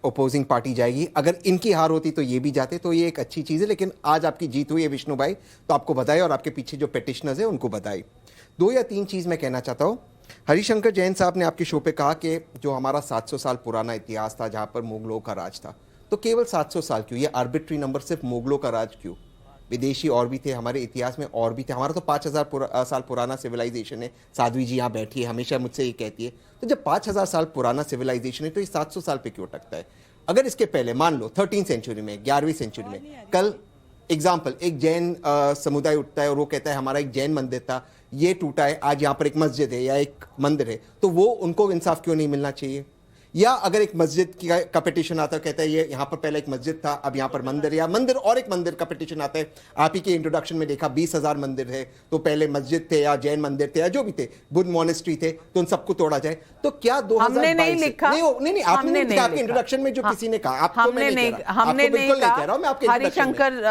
ओपोजिंग पार्टी जाएगी। अगर इनकी हार होती तो ये भी जाते, तो ये एक अच्छी चीज़ है। लेकिन आज आपकी जीत हुई है विष्णु भाई, तो आपको बधाई, और आपके पीछे जो पेटिशनर्स है उनको बधाई। 2 या 3 चीज़ मैं कहना चाहता हूँ। हरिशंकर जैन साहब ने आपके शो पे कहा कि जो हमारा 700 साल पुराना इतिहास था जहाँ पर मुगलों का राज था, तो केवल 700 साल क्यों? ये आर्बिट्री नंबर, सिर्फ मुगलों का राज क्यों? विदेशी और भी थे, हमारे इतिहास में और भी थे। हमारा तो 5000 साल पुराना सिविलाइजेशन है। साध्वी जी यहाँ बैठी है, हमेशा मुझसे ये कहती है, तो जब 5000 साल पुराना सिविलाइजेशन है तो ये 700 साल पे क्यों अटकता है? अगर इसके पहले मान लो 13वीं सेंचुरी में, 11वीं सेंचुरी में, कल एग्जाम्पल एक जैन समुदाय उठता है और वो कहता है हमारा एक जैन मंदिर था, ये टूटा है, आज यहाँ पर एक मस्जिद है या एक मंदिर है, तो वो उनको इंसाफ क्यों नहीं मिलना चाहिए? या अगर एक मस्जिद का पिटीशन आता है, कहता है ये यहाँ पर पहले एक मस्जिद था, अब यहाँ पर मंदिर, या मंदिर और एक मंदिर का पिटीशन आता है, आप ही के इंट्रोडक्शन में देखा 20,000 मंदिर है, तो पहले मस्जिद थे या जैन मंदिर थे या जो भी थे, बुद्ध मॉनेस्ट्री थे, तो उन सबको तोड़ा जाए। तो क्या 2022 हमने नहीं लिखा, नहीं आपने नहीं लिखा, आपके इंट्रोडक्शन में जो किसी ने कहा, आपको मैं नहीं कह रहा, आपको बिल्कुल नहीं कह रहा हूं मैं, आपके हरिशंकर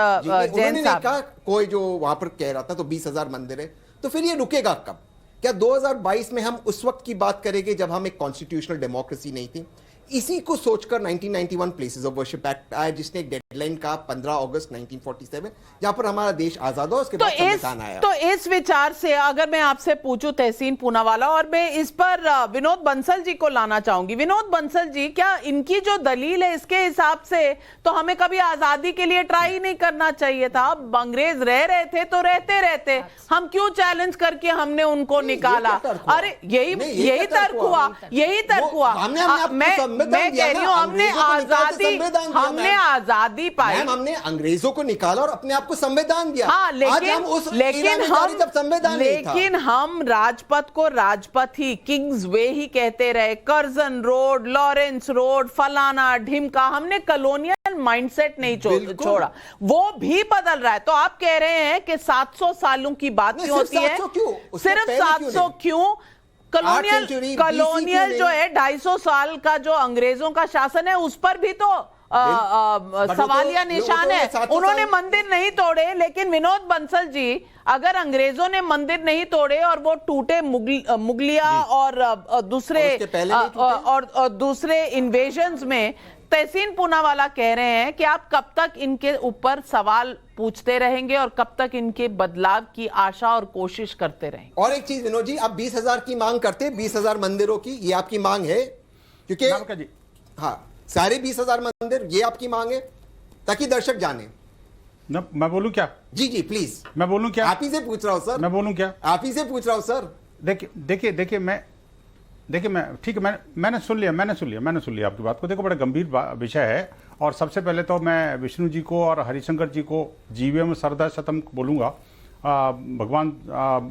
जैन साहब कोई जो वहां पर कह रहा था तो 20,000 मंदिर है, तो फिर ये रुकेगा कब? क्या 2022 में हम उस वक्त की बात करेंगे जब हम एक कॉन्स्टिट्यूशनल डेमोक्रेसी नहीं थी? इसी को सोचकर 1991 प्लेसेस ऑफ वर्शिप एक्ट आया, जिसने एक डेडलाइन का 15 अगस्त 1947, जहां पर हमारा देश आजाद हुआ, उसके बाद संविधान आया। तो इस विचार से अगर मैं आपसे पूछूं तहसीन पूनावाला, और मैं इस पर विनोद बंसल जी को लाना चाहूंगी। विनोद बंसल जी, क्या इनकी जो दलील है इसके हिसाब से तो हमें कभी आजादी के लिए ट्राई ही नहीं करना चाहिए था? अब अंग्रेज रह रहे थे तो रहते रहते, हम क्यों चैलेंज करके हमने उनको निकाला? अरे यही तर्क हुआ, यही तर्क हुआ। मैं कह रही हूँ हमने आजादी पाई, हमने अंग्रेजों को निकाला और अपने आप को संविधान दिया। हाँ, लेकिन हम राजपथ को राजपथ ही, किंग्स वे ही कहते रहे, कर्जन रोड, लॉरेंस रोड, फलाना ढिमका, हमने कॉलोनियल माइंडसेट नहीं छोड़ा, वो भी बदल रहा है। तो आप कह रहे हैं कि 700 सालों की बात क्यों होती है? सिर्फ 700 क्यों? कॉलोनियल जो है 250 साल का जो अंग्रेजों का शासन है, उस पर भी तो सवालिया निशान है। उन्होंने मंदिर नहीं तोड़े, लेकिन विनोद बंसल जी, अगर अंग्रेजों ने मंदिर नहीं तोड़े और वो टूटे मुगलिया और दूसरे इन्वेजन्स में, तहसीन पूनावाला कह रहे हैं कि आप कब तक इनके ऊपर सवाल पूछते रहेंगे और कब तक इनके बदलाव की आशा और कोशिश करते रहेंगे? और एक चीज विनोद जी, आप 20,000 की मांग करते, 20,000 मंदिरों की, ये आपकी मांग है, क्योंकि हाँ, सारे 20,000 मंदिर, ये आपकी मांग है ताकि दर्शक जाने। मैं बोलूं क्या? जी प्लीज। मैं बोलूं क्या? आप ही से पूछ रहा हूं सर। मैं बोलूं क्या? आप ही से पूछ रहा हूं सर। देखिए मैं ठीक है, मैंने सुन लिया आपकी बात को। देखो, बड़ा गंभीर विषय है, और सबसे पहले तो मैं विष्णु जी को और हरिशंकर जी को जीवेम सरदा शतम बोलूंगा। भगवान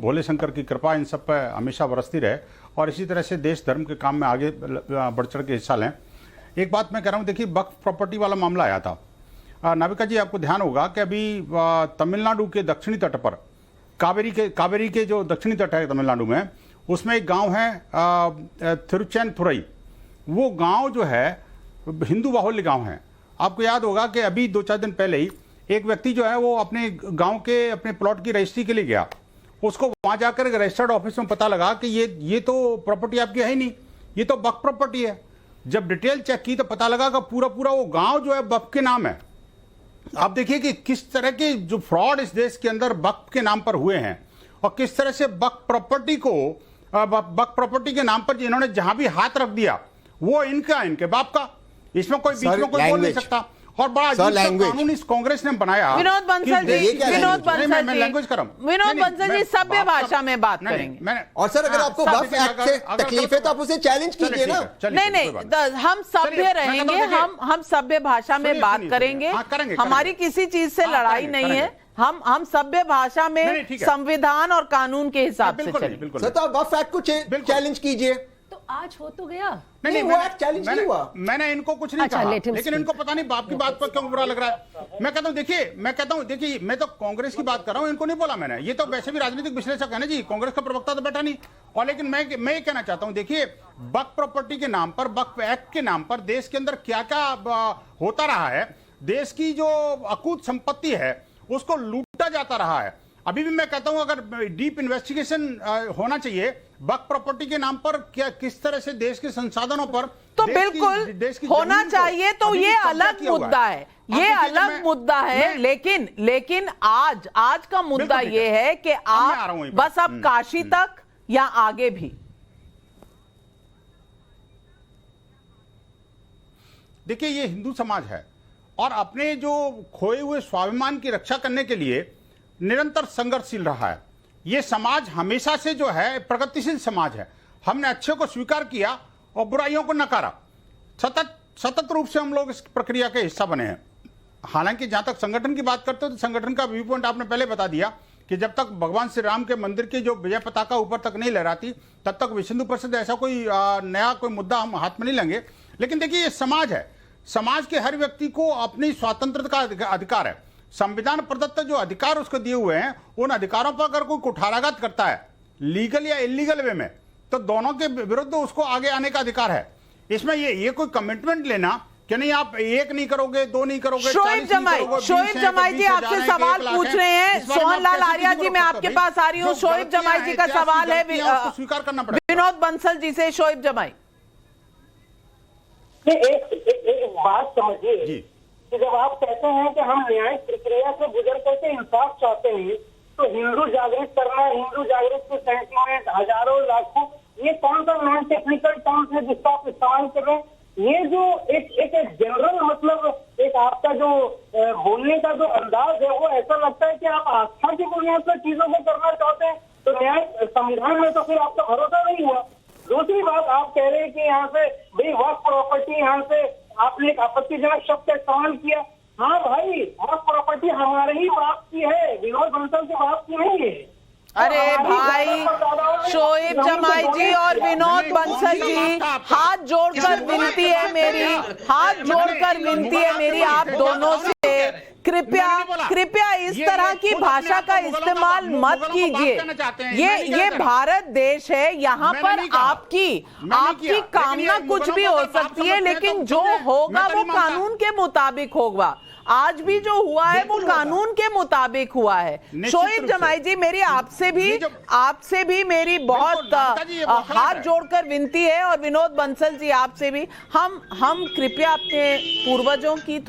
भोले शंकर की कृपा इन सब पर हमेशा बरसती रहे, और इसी तरह से देश धर्म के काम में आगे बढ़ चढ़ के हिस्सा लें। एक बात मैं कह रहा हूँ, देखिए, वक्फ प्रॉपर्टी वाला मामला आया था। नाविका जी, आपको ध्यान होगा कि अभी तमिलनाडु के दक्षिणी तट पर, कावेरी के जो दक्षिणी तट है तमिलनाडु में, उसमें एक गांव है तिरुचेंथुरई। वो गांव जो है हिंदू बाहुल्य गांव है। आपको याद होगा कि अभी 2-4 दिन पहले ही एक व्यक्ति जो है वो अपने गांव के अपने प्लॉट की रजिस्ट्री के लिए गया। उसको वहां जाकर रजिस्टर्ड ऑफिस में पता लगा कि ये तो प्रॉपर्टी आपकी है ही नहीं, ये तो वक्फ प्रॉपर्टी है। जब डिटेल चेक की तो पता लगा कि पूरा वो गांव जो है वक्फ के नाम है। आप देखिए कि किस तरह के जो फ्रॉड इस देश के अंदर वक्फ के नाम पर हुए हैं, और किस तरह से वक्फ प्रॉपर्टी के नाम पर जिन्होंने जहां भी हाथ रख दिया वो इनके बाप का, इसमें कोई बीच में कोई बोल नहीं सकता। और बड़ा कानून इस कांग्रेस ने बनाया। विनोद बंसल जी सभ्य भाषा में बात करेंगे। और सर, अगर आपको वक्फ एक्ट से तकलीफ है तो आप उसे चैलेंज कीजिए ना। नहीं, हम सभ्य रहेंगे, हम सभ्य भाषा में बात करेंगे। हमारी किसी चीज से लड़ाई नहीं है। हम सभ्य भाषा में संविधान और कानून के हिसाब से चलेंगे। सर, तो आप वक्फ एक्ट को चैलेंज कीजिए। तो आज हो तो गया। नहीं, वो चैलेंज नहीं हुआ। मैंने इनको कुछ नहीं कहा, लेकिन इनको पता नहीं बाप की बात पर क्यों बुरा लग रहा है। मैं कहता हूं देखिए, मैं तो कांग्रेस की बात कर रहा हूं, इनको नहीं बोला मैंने। ये तो वैसे भी राजनीतिक विश्लेषक है ना जी, कांग्रेस का प्रवक्ता तो बैठा नहीं। और लेकिन मैं ये कहना चाहता हूं, देखिए, वक्फ प्रॉपर्टी के नाम पर, वक्फ एक्ट के नाम पर देश के अंदर क्या क्या होता रहा है। देश की जो अकूत संपत्ति है उसको लूटा जाता रहा है। अभी भी मैं कहता हूं, अगर डीप इन्वेस्टिगेशन होना चाहिए वक्फ प्रॉपर्टी के नाम पर, क्या किस तरह से देश के संसाधनों पर तो बिल्कुल होना चाहिए। तो ये अलग मुद्दा है, ये अलग मुद्दा है। लेकिन आज का मुद्दा ये है कि आप बस अब काशी तक या आगे भी। देखिए, ये हिंदू समाज है और अपने जो खोए हुए स्वाभिमान की रक्षा करने के लिए निरंतर संघर्षशील रहा है। यह समाज हमेशा से जो है प्रगतिशील समाज है। हमने अच्छे को स्वीकार किया और बुराइयों को नकारा। सतत रूप से हम लोग इस प्रक्रिया के हिस्सा बने हैं। हालांकि जहां तक संगठन की बात करते हो तो संगठन का व्यू पॉइंट आपने पहले बता दिया कि जब तक भगवान श्री राम के मंदिर की जो विजय पताका ऊपर तक नहीं लहराती तब तक विश्व हिंदू परिषद ऐसा कोई नया कोई मुद्दा हम हाथ में नहीं लेंगे। लेकिन देखिए, ये समाज है, समाज के हर व्यक्ति को अपनी स्वतंत्रता का अधिकार है। संविधान प्रदत्त जो अधिकार उसको दिए हुए हैं, उन अधिकारों पर अगर कोई कुठाराघात करता है लीगल या इलीगल वे में, तो दोनों के विरुद्ध उसको आगे आने का अधिकार है। इसमें ये कोई कमिटमेंट लेना कि नहीं आप एक नहीं करोगे, दो नहीं करोगे। शोएब जमाई जी आपसे सवाल पूछ रहे हैं। सोहन लाल आर्या जी, मैं आपके पास आ रही हूँ। शोएब जमाई जी का सवाल है स्वीकार करना पड़ेगा विनोद बंसल जी से। शोएब जमाई, एक बात समझिए कि जब आप कहते हैं कि हम न्यायिक प्रक्रिया से गुजर करके इंसाफ चाहते हैं, तो हिंदू जागृत करना, हिंदू जागृत के सेंटिमेंट हजारों लाखों, ये कौन सा नॉन टेक्निकल टर्म्स है जिसका आप इस्तेमाल कर रहे हैं? ये जो एक जनरल मतलब एक आपका जो बोलने का जो अंदाज है, वो ऐसा लगता है कि आप आस्था की बुनियाद पर चीजों को करना चाहते हैं। तो न्याय संविधान में तो फिर आपका भरोसा नहीं हुआ। दूसरी बात, आप कह रहे हैं कि यहाँ से भाई वक्फ प्रॉपर्टी, यहाँ से आपने एक आपत्तिजनक शब्द का इस्तेमाल किया। हाँ भाई, वक्फ प्रॉपर्टी हमारे ही बाप की है, विनोद बंसल के बाप की नहीं है। अरे भाई, शोएब जमाई जी और विनोद बंसल जी, हाथ जोड़कर विनती है मेरी, आप दोनों से कृपया इस तरह की भाषा का इस्तेमाल मत कीजिए। ये भारत देश है, यहाँ पर आपकी कामना कुछ भी हो सकती है, लेकिन जो होगा वो कानून के मुताबिक होगा। आज भी जो हुआ है वो कानून के मुताबिक हुआ है। शोएब जमाई जी, मेरी आपसे भी मेरी बहुत हाथ जोड़कर विनती है, और विनोद बंसल जी आपसे भी, हम कृपया अपने पूर्वजों की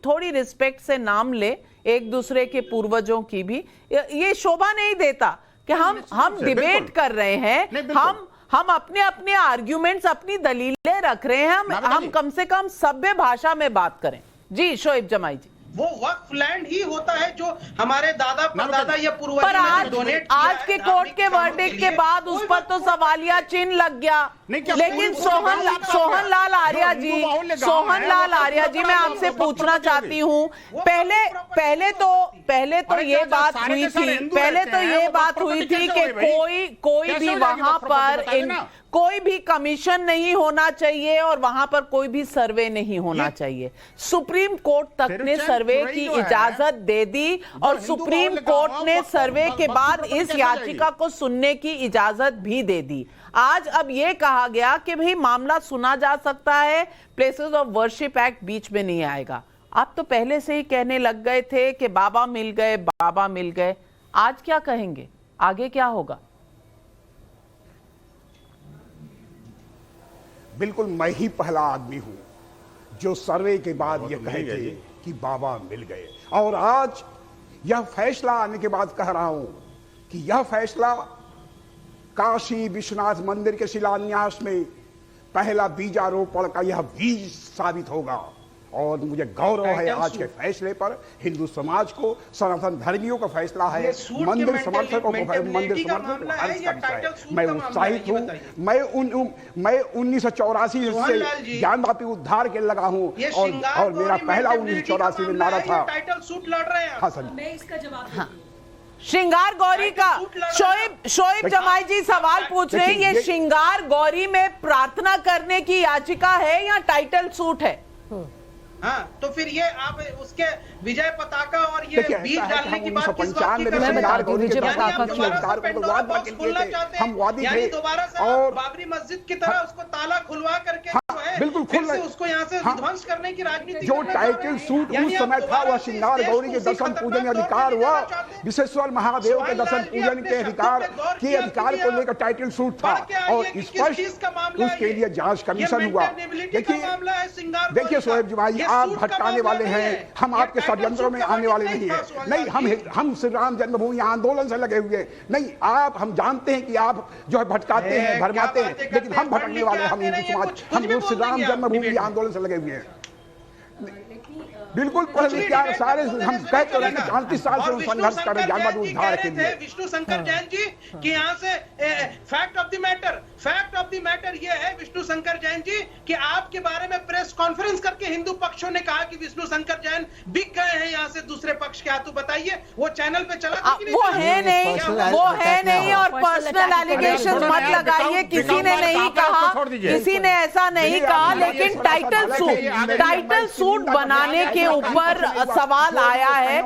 थोड़ी रिस्पेक्ट से नाम ले, एक दूसरे के पूर्वजों की भी। ये शोभा नहीं देता कि हम डिबेट कर रहे हैं, हम अपने अपने आर्ग्यूमेंट्स, अपनी दलीलें रख रहे हैं, हम कम से कम सभ्य भाषा में बात करें। जी शोएब जमाई जी, वो वक्फ लैंड ही होता है जो हमारे दादा परदादा या पूर्वज पर डोनेट आज के कोर्ट के वर्डिक्ट के बाद उस पर तो सवालिया चिन्ह लग गया। लेकिन सोहन लाल आर्या जी, मैं आपसे पूछना चाहती हूँ, पहले तो ये बात हुई थी कि कोई भी वहां पर कोई भी कमीशन नहीं होना चाहिए और वहां पर कोई भी सर्वे नहीं होना चाहिए। सुप्रीम कोर्ट तक ने सर्वे की इजाजत दे दी और सुप्रीम कोर्ट ने सर्वे के बाद इस याचिका को सुनने की इजाजत भी दे दी। आज अब ये कहा गया कि भाई मामला सुना जा सकता है, प्लेसेस ऑफ वर्शिप एक्ट बीच में नहीं आएगा। आप तो पहले से ही कहने लग गए थे कि बाबा मिल गए, आज क्या कहेंगे, आगे क्या होगा? बिल्कुल मैं ही पहला आदमी हूं जो सर्वे के बाद ये कहे थे कि बाबा मिल गए, और आज यह फैसला आने के बाद कह रहा हूं कि यह फैसला काशी विश्वनाथ मंदिर के शिलान्यास में पहला बीजारोपण का यह बीज साबित होगा। और मुझे गौरव है आज के फैसले पर, हिंदू समाज को, सनातन धर्मियों का फैसला है, मंदिर समर्थकों को, मैं उत्साहित हूँ। मैं 1984 से ज्ञानवापी उद्धार के लगा हूँ और मेरा पहला 1984 में नारा था। टाइटल सूट लड़ रहे हैं। हाँ सर, मैं इसका जवाब श्रृंगार गौरी का शोएब जमाई जी सवाल पूछ रहे हैं, ये श्रृंगार गौरी में प्रार्थना करने की याचिका है या टाइटल सूट है? हाँ, तो फिर ये आप उसके विजय पताका और ये बीज डालने की बात किस बात की कर रहे हैं? विजय पताका हम वादी थे दोबारा से और बाबरी मस्जिद की तरह उसको ताला खुलवा करके बिल्कुल फिर से उसको यहाँ से ध्वंस करने की राजनीति जो टाइटल सूट उस समय था वह श्रृंगार गौरी के दर्शन पूजन अधिकार हुआ, विश्वेश्वर महादेव के दर्शन पूजन के अधिकार को लेकर टाइटल सूट था और स्पष्ट उसके लिए जांच कमीशन हुआ। देखिए शोएब जमाई, आप भटकाने वाले हैं, हम आपके षड्यंत्रों में आने वाले नहीं है। नहीं, हम श्री राम जन्मभूमि आंदोलन से लगे हुए नहीं, आप, हम जानते हैं कि आप जो है भटकाते हैं, भरमाते हैं, लेकिन हम भटकने वाले, हम हिंदू समाज, हम श्री राम जन्मभूमि आंदोलन से लगे हुए हैं। बिल्कुल सारे हम कहते हैं 35 साल से संघर्ष कर रहे जानवर उद्धार के लिए। विष्णु शंकर जैन जी कि यहाँ से फैक्ट ऑफ द मैटर ये है विष्णु शंकर जैन जी कि आपके बारे में प्रेस कॉन्फ्रेंस करके हिंदू पक्षों ने कहा कि विष्णु शंकर जैन बिक गए हैं यहाँ से दूसरे पक्ष के हाथों। बताइए वो चैनल पे चला कि वो है नहीं और पर्सनल एलिगेशन मत लगाइए। किसी ने नहीं कहा, किसी ने ऐसा नहीं कहा, लेकिन टाइटल सूट बनाने के ऊपर सवाल आया है।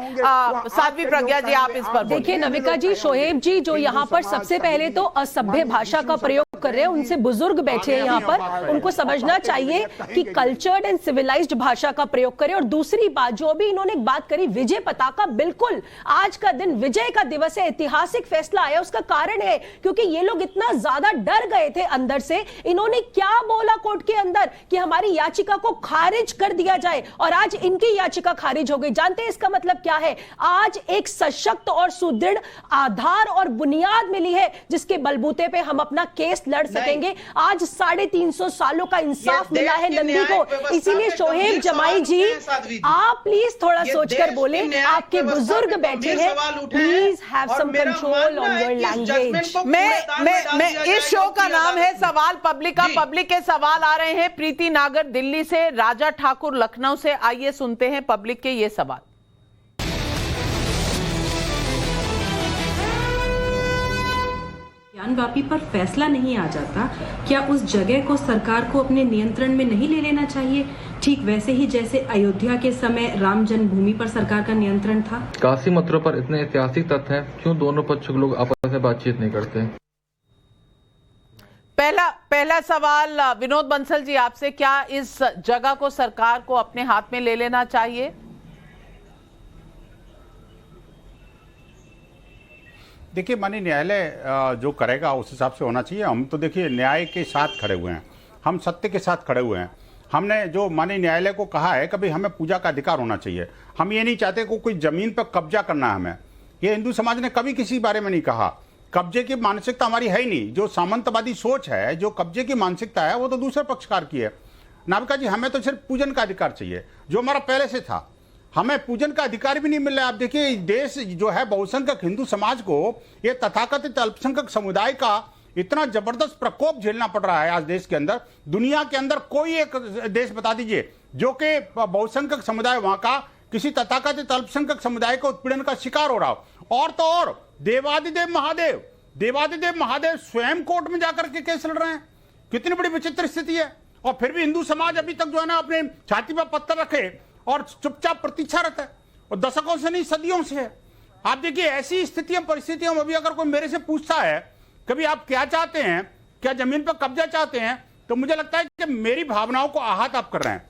साध्वी प्रज्ञा जी, आप इस पर देखिए। नविका जी, शोएब जी जो यहाँ पर सबसे पहले तो असभ्य भाषा का प्रयोग कर रहे हैं, उनसे बुजुर्ग बैठे हैं यहाँ पर, उनको समझना चाहिए कि कल्चर्ड एंड सिविलाइज्ड भाषा का प्रयोग करें। और दूसरी बात, जो भी इन्होंने बात करी विजय पताका, बिल्कुल आज का दिन विजय का दिवस है, ऐतिहासिक फैसला आया। उसका कारण है क्योंकि ये लोग इतना ज्यादा डर गए थे अंदर से। इन्होंने क्या बोला कोर्ट के अंदर कि हमारी याचिका को खारिज कर दिया जाए, और आज इनकी याचिका खारिज हो गई। जानते हैं इसका मतलब क्या है? आज एक सशक्त और सुदृढ़ आधार और बुनियाद मिली है जिसके बलबूते पे हम अपना केस लड़ सकेंगे। आज 350 सालों का इंसाफ मिला है नंदी को। इसीलिए शोएब जमाई जी, आप प्लीज थोड़ा सोचकर बोले, आपके बुजुर्ग बैठे हैं, please have some control on your language. मैं इस शो का नाम है सवाल पब्लिक का। पब्लिक के सवाल आ रहे हैं प्रीति नागर दिल्ली से, राजा ठाकुर लखनऊ से। आइए सुनते हैं पब्लिक के ये सवाल। ज्ञानवापी पर फैसला नहीं आ जाता, क्या उस जगह को सरकार को अपने नियंत्रण में नहीं ले लेना चाहिए? ठीक वैसे ही जैसे अयोध्या के समय राम जन्मभूमि पर सरकार का नियंत्रण था। काशी मथुरा पर इतने ऐतिहासिक तथ्य हैं, क्यों दोनों पक्षों के लोग आपस में बातचीत नहीं करते? पहला सवाल विनोद बंसल जी आपसे, क्या इस जगह को सरकार को अपने हाथ में ले लेना चाहिए? देखिए, माननीय न्यायालय जो करेगा उस हिसाब से होना चाहिए। हम तो देखिए न्याय के साथ खड़े हुए हैं, हम सत्य के साथ खड़े हुए हैं। हमने जो माननीय न्यायालय को कहा है कभी हमें पूजा का अधिकार होना चाहिए। हम ये नहीं चाहते को कोई जमीन पर कब्जा करना है हमें। ये हिंदू समाज ने कभी किसी बारे में नहीं कहा। कब्जे की मानसिकता हमारी है ही नहीं। जो सामंतवादी सोच है, जो कब्जे की मानसिकता है, वो तो दूसरे पक्षकार की है। नाविका जी, हमें तो सिर्फ पूजन का अधिकार चाहिए, जो हमारा पहले से था। हमें पूजन का अधिकार भी नहीं मिल रहा है। आप देखिए, देश जो है बहुसंख्यक हिंदू समाज को, ये तथाकथित अल्पसंख्यक समुदाय का इतना जबरदस्त प्रकोप झेलना पड़ रहा है आज देश के अंदर। दुनिया के अंदर कोई एक देश बता दीजिए जो कि बहुसंख्यक समुदाय वहां का किसी तथाकथित अल्पसंख्यक समुदाय को उत्पीड़न का शिकार हो रहा हो। और तो और देवादिदेव महादेव स्वयं कोर्ट में जाकर के केस लड़ रहे हैं। कितनी बड़ी विचित्र स्थिति है। और फिर भी हिंदू समाज अभी तक जो है ना अपने छाती पर पत्थर रखे और चुपचाप प्रतीक्षारत है, और दशकों से नहीं सदियों से है। आप देखिए, ऐसी स्थितियां परिस्थितियों में भी अगर कोई मेरे से पूछता है कभी आप क्या चाहते हैं, क्या जमीन पर कब्जा चाहते हैं, तो मुझे लगता है कि मेरी भावनाओं को आहत आप कर रहे हैं।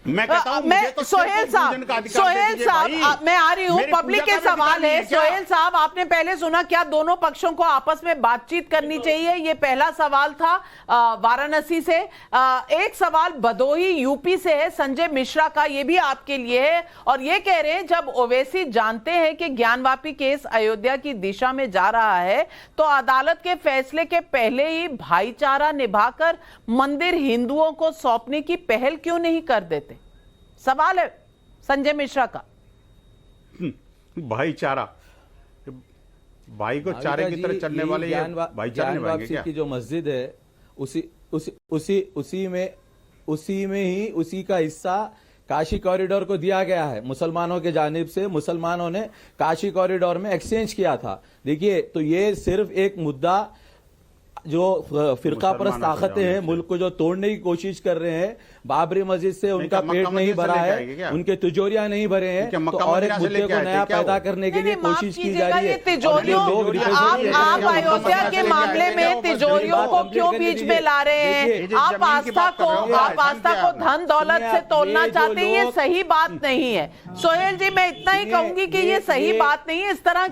मैं कहता हूं, सोहेल साहब मैं आ रही हूं, पब्लिक के सवाल है। सोहेल साहब, आपने पहले सुना क्या दोनों पक्षों को आपस में बातचीत करनी चाहिए? ये पहला सवाल था वाराणसी से। एक सवाल भदोही यूपी से है, संजय मिश्रा का, ये भी आपके लिए है। और ये कह रहे हैं जब ओवैसी जानते हैं कि ज्ञानवापी केस अयोध्या की दिशा में जा रहा है, तो अदालत के फैसले के पहले ही भाईचारा निभाकर मंदिर हिंदुओं को सौंपने की पहल क्यों नहीं कर देते? सवाल है संजय मिश्रा का। भाईचारा, भाई को चारे की तरह चलने वाले ये भाईचारा निभाएंगे क्या? की जो मस्जिद है उसी में ही उसी का हिस्सा काशी कॉरिडोर को दिया गया है मुसलमानों के जानिब से। मुसलमानों ने काशी कॉरिडोर में एक्सचेंज किया था। देखिए, तो ये सिर्फ एक मुद्दा जो फिरका परस्त ताकतें हैं मुल्क को जो तोड़ने की कोशिश कर रहे हैं, बाबरी मस्जिद से उनका पेट नहीं भरा है, उनके तिजोरियां नहीं भरे हैं, तो और एक मुद्दे को नया पैदा करने के लिए कोशिश की जा रही है। आप अयोध्या के मामले में तिजोरियों को क्यों बीच में ला रहे हैं? आप आस्था को धन दौलत से तोड़ना चाहते हैं, ये सही बात नहीं है। सोहेल जी, मैं इतना ही कहूंगी कि ये सही बात नहीं है। इस तरह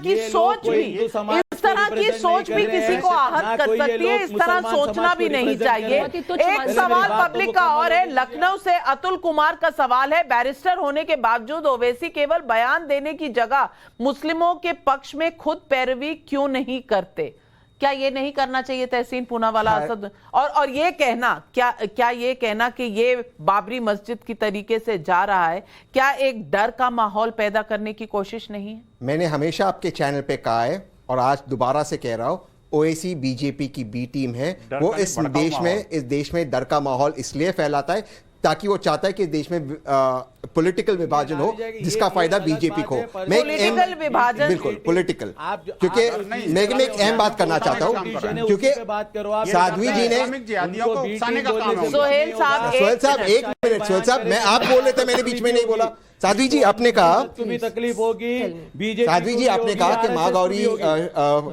की सोच भी किसी को आहत कर सकती है। इस तरह सोचना भी नहीं चाहिए। एक सवाल पब्लिक का और है, लखनऊ से अतुल कुमार का सवाल है, बैरिस्टर होने के बावजूद ओवैसी केवल बयान देने की जगह मुस्लिमों के पक्ष में खुद पैरवी क्यों नहीं करते? क्या ये नहीं करना चाहिए तहसीन पूनावाला असद? और ये कहना क्या ये कहना कि ये बाबरी मस्जिद की तरीके से जा रहा है, क्या एक डर का माहौल पैदा करने की कोशिश नहीं है? मैंने हमेशा आपके चैनल पे कहा है और आज दोबारा से कह रहा हूं, ओवैसी बीजेपी की बी टीम है। वो इस देश में डर का माहौल इसलिए फैलाता है ताकि वो चाहता है कि देश में पॉलिटिकल विभाजन हो जिसका फायदा बीजेपी को। पॉलिटिकल विभाजन, बिल्कुल पॉलिटिकल, क्योंकि मैं एक अहम बात करना चाहता हूं, क्योंकि साध्वी जी ने सोहेल साहब एक मिनट, सोहेल साहब, मैं आप बोल रहे थे, मैंने बीच में नहीं बोला। साध्वी जी आपने कहा, तुम्हें तकलीफ होगी, बीजेपी साध्वी जी आपने कहा कि मां गौरी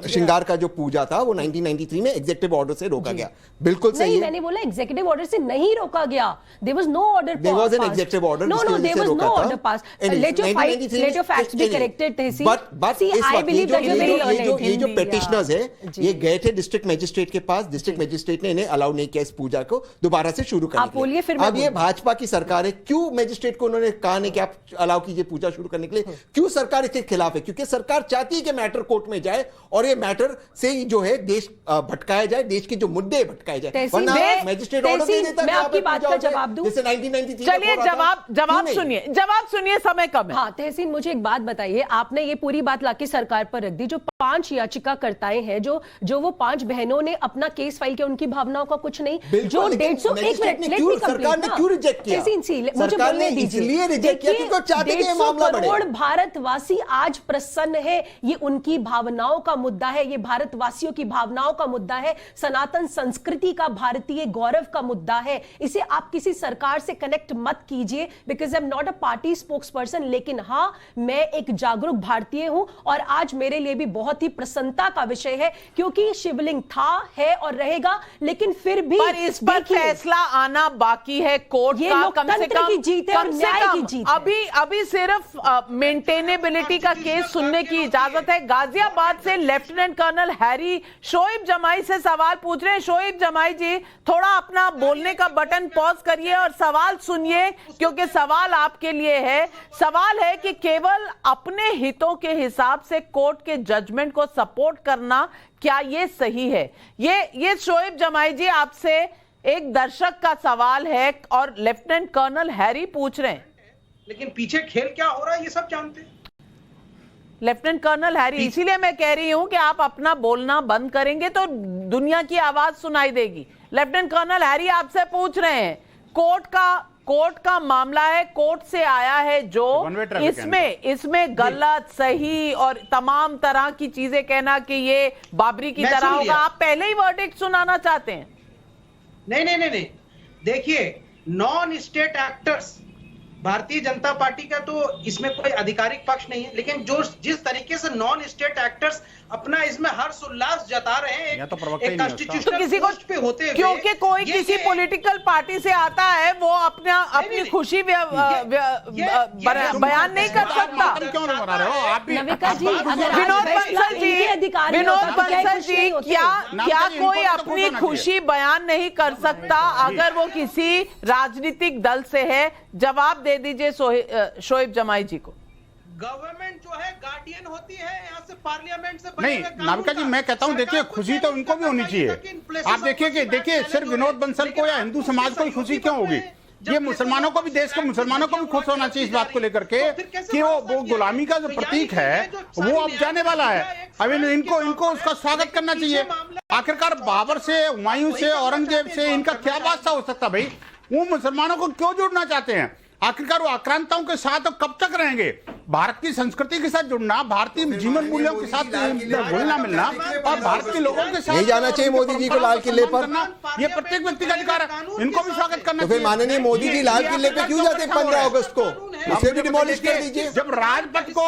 श्रृंगार का जो पूजा था वो 1993 में एग्जीक्यूटिव ऑर्डर से रोका गया। बिल्कुल सही है। मैंने बोला एग्जीक्यूटिव ऑर्डर से नहीं रोका गया। There was no order pass. There was an executive order. No, there was no order pass. Let your facts be corrected Tahseen. But I believe that you very learning. ये जो पेटिशनर्स है, ये गए थे डिस्ट्रिक्ट मजिस्ट्रेट के पास। District magistrate ने इन्हें allow नहीं किया इस पूजा को दोबारा से शुरू करने के लिए। अब ये भाजपा की सरकार है, क्यों मजिस्ट्रेट को उन्होंने कहा नहीं कि आप अलाउ कीजिए पूजा शुरू करने के लिए? क्यों सरकार इसके खिलाफ है? क्योंकि सरकार चाहती है कि मैटर कोर्ट में जाए और ये मैटर से जो है देश भटकाया जाए, देश के जो मुद्दे भटकाए जाए। वरना मैजिस्ट्रेट ऑर्डर नहीं देता। मैं आपकी बात का जवाब दूं। जैसे 1993 चलिए जवाब सुनिए, समय कम है। हाँ तहसीन, मुझे एक बात बताइए, आपने ये पूरी बात लाके सरकार पर रख दी। जो 5 याचिकाकर्ताएं हैं, जो वो 5 बहनों ने अपना केस फाइल किया, उनकी भावनाओं का कुछ नहीं। जो 150 सरकार ने क्यों रिजेक्ट किया? मुझे बोलने दीजिए। रिजेक्ट किया क्योंकि चाहते हैं मामला बढ़े। करोड़ भारतवासी आज प्रसन्न है, ये उनकी भावनाओं का मुद्दा है, ये भारतवासियों की भावनाओं का मुद्दा है, सनातन संस्कृति का, भारतीय गौरव का मुद्दा है। इसे आप किसी सरकार से कनेक्ट मत कीजिए, because I am not a party spokes person. लेकिन हाँ, मैं एक जागरूक भारतीय हूं और आज मेरे लिए भी बहुत ही प्रसन्नता का विषय है, क्योंकि शिवलिंग था, है और रहेगा। लेकिन फिर भी इस पर फैसला आना बाकी है कोर्ट का। कम से कम की जीत है और न्याय की जीत है। अभी सिर्फ मेंटेनेबिलिटी का केस सुनने की इजाजत है। गाजियाबाद से लेफ्टिनेंट कर्नल हैरी शोएब जमाई से सवाल पूछ रहे हैं। शोएब जमाई जी, थोड़ा अपना बोलने का बटन पॉज करिए और सवाल सुनिए, क्योंकि सवाल आपके लिए है। सवाल है कि केवल अपने हितों के हिसाब से कोर्ट के जजमेंट को सपोर्ट करना क्या ये सही है? ये शोएब जमाई जी, आपसे एक दर्शक का सवाल है और लेफ्टिनेंट कर्नल हैरी पूछ रहे हैं, लेकिन पीछे खेल क्या हो रहा है ये सब जानते हैं। लेफ्टिनेंट कर्नल हैरी, इसीलिए मैं कह रही हूं कि आप अपना बोलना बंद करेंगे तो दुनिया की आवाज सुनाई देगी। लेफ्टिनेंट कर्नल हैरी आपसे पूछ रहे हैं, कोर्ट का मामला है, कोर्ट से आया है जो इसमें गलत सही और तमाम तरह की चीजें कहना कि ये बाबरी की तरह होगा, आप पहले ही वर्डिक्ट सुनाना चाहते हैं? नहीं, देखिए, non state actors, Bharatiya Janata party का तो इसमें कोई आधिकारिक पक्ष नहीं है, लेकिन जिस तरीके से नॉन स्टेट एक्टर्स अपना इसमें हर्ष उल्लास जता रहे हैं तो एक कॉन्स्टिट्यूशनल पोस्ट पे होते हुए, क्योंकि कोई किसी पॉलिटिकल पार्टी से आता है वो अपनी खुशी बयान नहीं कर सकता। विनोद बंसल जी, क्या कोई अपनी खुशी बयान नहीं कर सकता अगर वो किसी राजनीतिक दल से है? जवाब दे दीजिए शोएब जमाई जी को। गवर्नमेंट जो है गार्डियन होती है यहाँ से, पार्लियामेंट से नहीं नाविका जी, मैं कहता हूँ देखिए, खुशी तो उनको भी होनी चाहिए। आप देखिए सिर्फ विनोद बंसल को या हिंदू समाज को खुशी क्यों होगी? ये मुसलमानों को भी, देश के मुसलमानों को भी खुश होना चाहिए इस बात को लेकर के कि वो गुलामी का जो प्रतीक है वो अब जाने वाला है। अब इनको उसका स्वागत करना चाहिए। आखिरकार बाबर से, हुमायूं से, औरंगजेब से इनका क्या वास्ता हो सकता भाई? वो मुसलमानों को क्यों जोड़ना चाहते हैं? आखिरकार वो आक्रांताओं के साथ अब कब तक रहेंगे? भारत की संस्कृति के साथ जुड़ना, भारतीय जीवन मूल्यों के साथ घुलना मिलना और भारत के लोगों के साथ नहीं जाना चाहिए मोदी जी को लाल किले पर। ये प्रत्येक व्यक्ति का अधिकार है, इनको भी स्वागत करना चाहिए। तो फिर माननीय मोदी जी लाल किले पे क्यों जाते 15 अगस्त को? उसे भी डिमोलिश कर दीजिए। जब राजपथ को,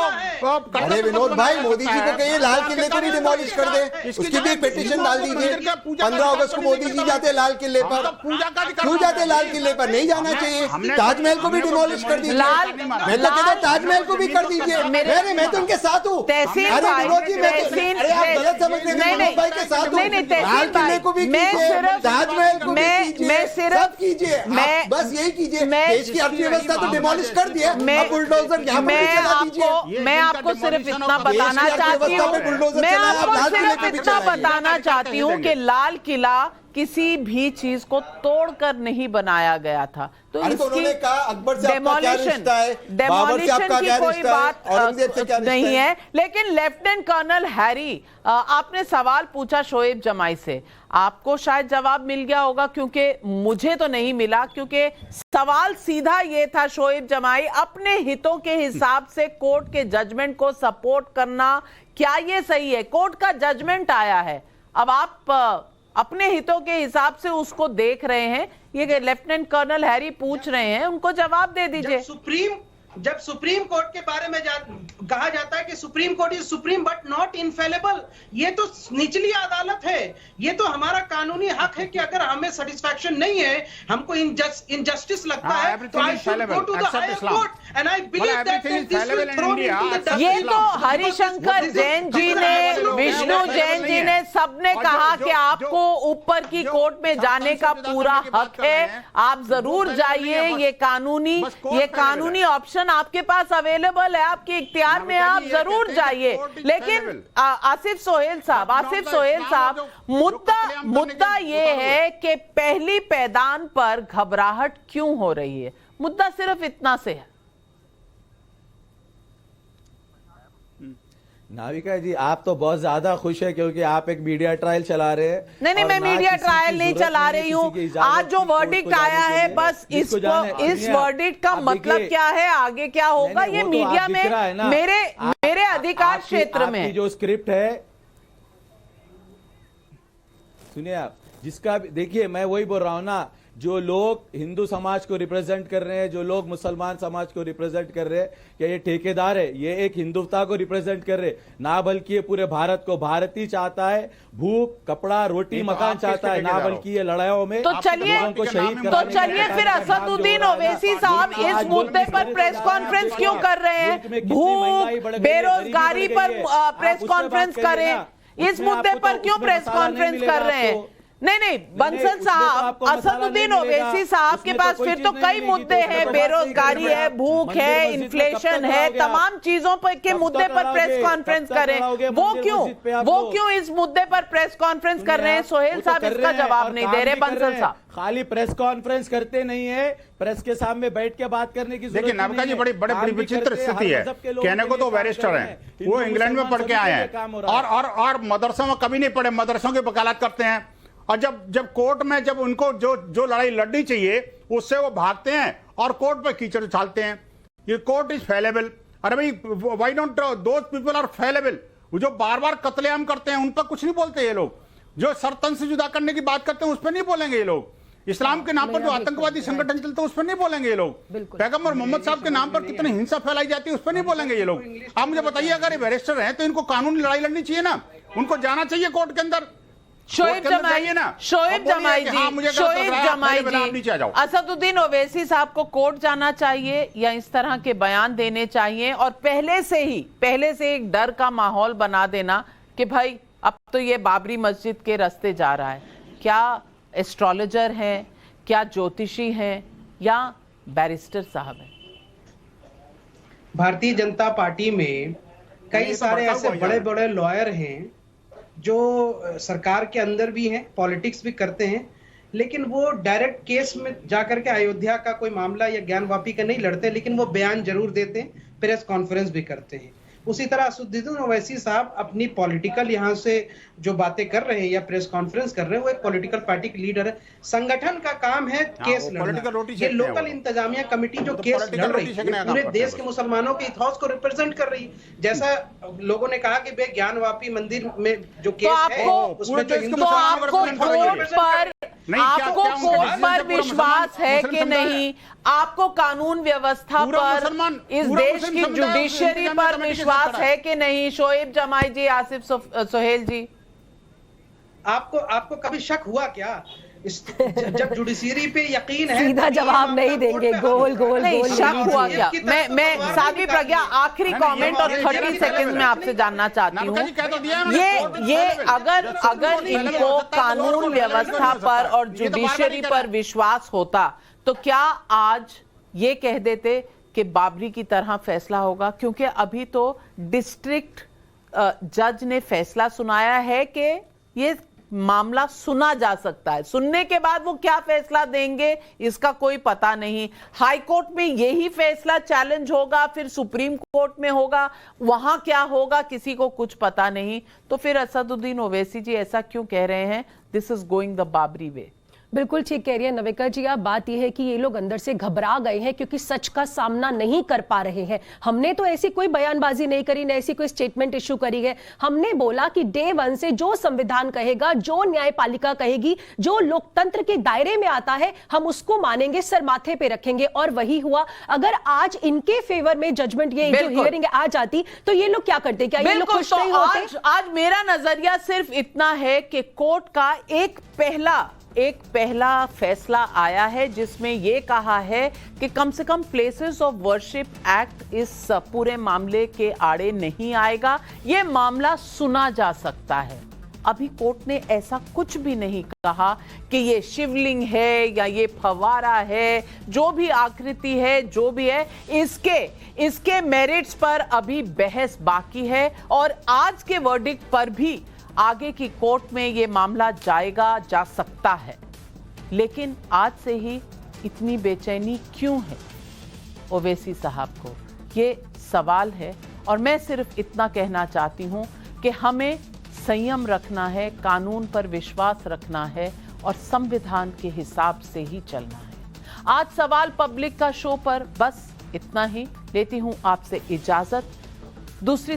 अरे विनोद भाई, मोदी जी को कहिए लाल किले को भी डिमोलिश कर दे, उसकी भी एक पिटीशन डाल दीजिए। 15 अगस्त को मोदी जी जाते लाल किले पर, क्यों जाते लाल किले पर? नहीं जाना चाहिए। ताजमहल को भी डिमोलिश कर दीजिए। मैं तो कहता हूं ताजमहल को भी कर दीजिए। मैं तो उनके साथ हूँ। अरे विनोद जी, अरे आप गलत समझ रहे हैं, विनोद भाई के साथ हूँ। लाल किले को भी कीजिए, ताजमहल को भी कीजिए, सब कीजिए, बस यही कीजिए। देश की अर्थव्यवस्था तो डिमोलिश कर दिए, अब बुलडोजर यहाँ पर चला दीजिए। मैं आपको सिर्फ इतना बताना चाहती हूँ, मैं आपको सिर्फ इतना बताना चाहती हूँ कि लाल किला किसी भी चीज को तोड़कर नहीं बनाया गया था। तो उन्होंने कहा अकबर से आपका क्या रिश्ता है, डेमोलिशन की कोई बात नहीं है। लेकिन लेफ्टिनेंट कर्नल हैरी, आपने सवाल पूछा शोएब जमाई से, आपको शायद जवाब मिल गया होगा, क्योंकि मुझे तो नहीं मिला, क्योंकि सवाल सीधा ये था शोएब जमाई, अपने हितों के हिसाब से कोर्ट के जजमेंट को सपोर्ट करना, क्या ये सही है? कोर्ट का जजमेंट आया है, अब आप अपने हितों के हिसाब से उसको देख रहे हैं, ये लेफ्टिनेंट कर्नल हैरी पूछ रहे हैं, उनको जवाब दे दीजिए। जब सुप्रीम कोर्ट के बारे में कहा जाता है कि supreme court is supreme but not infallible, ये तो निचली अदालत है। ये तो हमारा कानूनी हक है कि अगर हमें सेटिस्फैक्शन नहीं है, हमको इनजस्टिस लगता है, तो I should go to the higher court and I believe that this will throw into the dust. ये तो हरिशंकर जैन जी ने, विष्णु जैन जी ने, सबने कहा कि आपको ऊपर की कोर्ट में जाने का पूरा हक है, आप जरूर जाइए, ये कानूनी ऑप्शन आपके पास अवेलेबल है, आपके इख्तियार में, आप जरूर जाइए। लेकिन आसिफ सोहेल साहब, मुद्दा ये है कि पहली पैदान पर घबराहट क्यों हो रही है? मुद्दा सिर्फ इतना से है। नाविका जी, आप तो बहुत ज्यादा खुश है क्योंकि आप एक मीडिया ट्रायल चला रहे हैं। नहीं, मैं मीडिया ट्रायल नहीं चला रही हूँ। आज जो वर्डिक्ट आया है, बस इस वर्डिक्ट का मतलब क्या है, आगे क्या होगा, ये मीडिया में मेरे अधिकार क्षेत्र में जो स्क्रिप्ट है, सुनिए आप, जिसका देखिए, मैं वही बोल रहा हूँ ना, जो लोग हिंदू समाज को रिप्रेजेंट कर रहे हैं, जो लोग मुसलमान समाज को रिप्रेजेंट कर रहे हैं, क्या ये ठेकेदार है? ये एक हिंदुत्व को रिप्रेजेंट कर रहे ना, बल्कि ये पूरे भारत को, भारत ही चाहता है, भूख, कपड़ा, रोटी, मकान चाहता है, ना बल्कि ये लड़ाइयों में तो चलिए फिर असदुद्दीन ओवैसी साहब इस मुद्दे पर प्रेस कॉन्फ्रेंस क्यों कर रहे हैं? भूख, बेरोजगारी पर प्रेस कॉन्फ्रेंस करें, इस मुद्दे पर क्यों प्रेस कॉन्फ्रेंस कर रहे हैं? नहीं बंसल साहब, असदुद्दीन ओवैसी साहब के पास फिर तो कई मुद्दे हैं, बेरोजगारी है, भूख है, इन्फ्लेशन है, तमाम चीजों पर के मुद्दे पर प्रेस कॉन्फ्रेंस कर रहे हैं। वो क्यों इस मुद्दे पर प्रेस कॉन्फ्रेंस कर रहे हैं? सोहेल साहब इसका जवाब नहीं दे रहे। बंसल साहब खाली प्रेस कॉन्फ्रेंस करते नहीं है, प्रेस के सामने बैठ के बात करने की देखिए नाविका जी, बड़ी विचित्र स्थिति है। कहने को तो बैरिस्टर हैं, वो इंग्लैंड में पढ़ के आए हैं और मदरसों में कभी नहीं पढ़े, मदरसों की वकालत करते हैं। और जब कोर्ट में जब उनको जो लड़ाई लड़नी चाहिए उससे वो भागते हैं और कोर्ट पे कीचड़ उछालते हैं। ये कोर्ट इज फेलेबल। अरे भाई, why don't those people are fallible? जो बार बार कत्लेआम करते हैं उन पर कुछ नहीं बोलते ये लोग। जो सर तन से जुदा करने की बात करते हैं उस पर नहीं बोलेंगे ये लोग। इस्लाम के नाम पर जो आतंकवादी संगठन चलते हैं उस पर नहीं बोलेंगे ये लोग। पैगंबर मोहम्मद साहब के नाम पर कितनी हिंसा फैलाई जाती है उस पर नहीं बोलेंगे ये लोग। आप मुझे बताइए, अगर ये बैरिस्टर हैं तो इनको कानूनी लड़ाई लड़नी चाहिए ना, उनको जाना चाहिए कोर्ट के अंदर। शोएब जमाई जी, असदुद्दीन ओवैसी साहब को कोर्ट जाना चाहिए या इस तरह के बयान देने चाहिए और पहले से ही एक डर का माहौल बना देना कि भाई अब तो ये बाबरी मस्जिद के रास्ते जा रहा है? क्या एस्ट्रोलॉजर हैं, क्या ज्योतिषी हैं या बैरिस्टर साहब हैं? भारतीय जनता पार्टी में कई सारे ऐसे बड़े बड़े लॉयर हैं जो सरकार के अंदर भी हैं, पॉलिटिक्स भी करते हैं, लेकिन वो डायरेक्ट केस में जाकर के अयोध्या का कोई मामला या ज्ञानवापी का नहीं लड़ते, लेकिन वो बयान जरूर देते हैं, प्रेस कॉन्फ्रेंस भी करते हैं। उसी तरह असदुद्दीन ओवैसी साहब अपनी पॉलिटिकल यहाँ से जो बातें कर रहे हैं या प्रेस कॉन्फ्रेंस कर रहे हैं, वो एक पॉलिटिकल पार्टी के लीडर है। संगठन का काम है केस लड़ना। ये लोकल इंतजामिया कमेटी जो केस लड़ रही है पूरे देश के मुसलमानों के इतिहास को रिप्रेजेंट कर रही है। जैसा लोगों ने कहा कि ज्ञानवापी मंदिर में जो केस है उसमें जो हिंदू आपको कोर्ट पर विश्वास है कि नहीं? आपको कानून व्यवस्था पर, इस देश की जुडिशरी पर विश्वास है कि नहीं? शोएब जमाई जी, आसिफ सोहेल जी, आपको कभी शक हुआ क्या? जब जुडिशरी पे यकीन है, सीधा जवाब नहीं देंगे, गोल शक हुआ क्या? मैं साध्वी प्रज्ञा, आखिरी कमेंट और 30 सेकंड में आपसे जानना चाहती हूँ, ये अगर इनको कानून व्यवस्था पर और जुडिशरी पर विश्वास होता तो क्या आज ये कह देते कि बाबरी की तरह फैसला होगा? क्योंकि अभी तो डिस्ट्रिक्ट जज ने फैसला सुनाया है कि ये मामला सुना जा सकता है। सुनने के बाद वो क्या फैसला देंगे इसका कोई पता नहीं। हाई कोर्ट में यही फैसला चैलेंज होगा, फिर सुप्रीम कोर्ट में होगा, वहां क्या होगा किसी को कुछ पता नहीं। तो फिर असदुद्दीन ओवैसी जी ऐसा क्यों कह रहे हैं, this is going the Babri way? बिल्कुल ठीक कह रही है नविका जी आप। बात यह है कि ये लोग अंदर से घबरा गए हैं क्योंकि सच का सामना नहीं कर पा रहे हैं। हमने तो ऐसी कोई बयानबाजी नहीं करी, न ऐसी कोई स्टेटमेंट इशू करी है। हमने बोला कि डे वन से जो संविधान कहेगा, जो न्यायपालिका कहेगी, जो लोकतंत्र के दायरे में आता है, हम उसको मानेंगे, सर माथे पे रखेंगे, और वही हुआ। अगर आज इनके फेवर में जजमेंट, ये जो हियरिंग आ जाती, तो ये लोग क्या करते? क्या ये लोग खुश नहीं होते? आज मेरा नजरिया सिर्फ इतना है कि कोर्ट का एक पहला फैसला आया है जिसमें यह कहा है कि कम से कम प्लेसेस ऑफ वर्शिप एक्ट इस पूरे मामले के आड़े नहीं आएगा, यह मामला सुना जा सकता है। अभी कोर्ट ने ऐसा कुछ भी नहीं कहा कि ये शिवलिंग है या ये फवारा है, जो भी आकृति है, जो भी है, इसके मेरिट्स पर अभी बहस बाकी है और आज के वर्डिक्ट पर भी आगे की कोर्ट में ये मामला जा सकता है। लेकिन आज से ही इतनी बेचैनी क्यों है ओवैसी साहब को, ये सवाल है। और मैं सिर्फ इतना कहना चाहती हूं कि हमें संयम रखना है, कानून पर विश्वास रखना है और संविधान के हिसाब से ही चलना है। आज सवाल पब्लिक का शो पर बस इतना ही। लेती हूं आपसे इजाजत। दूसरी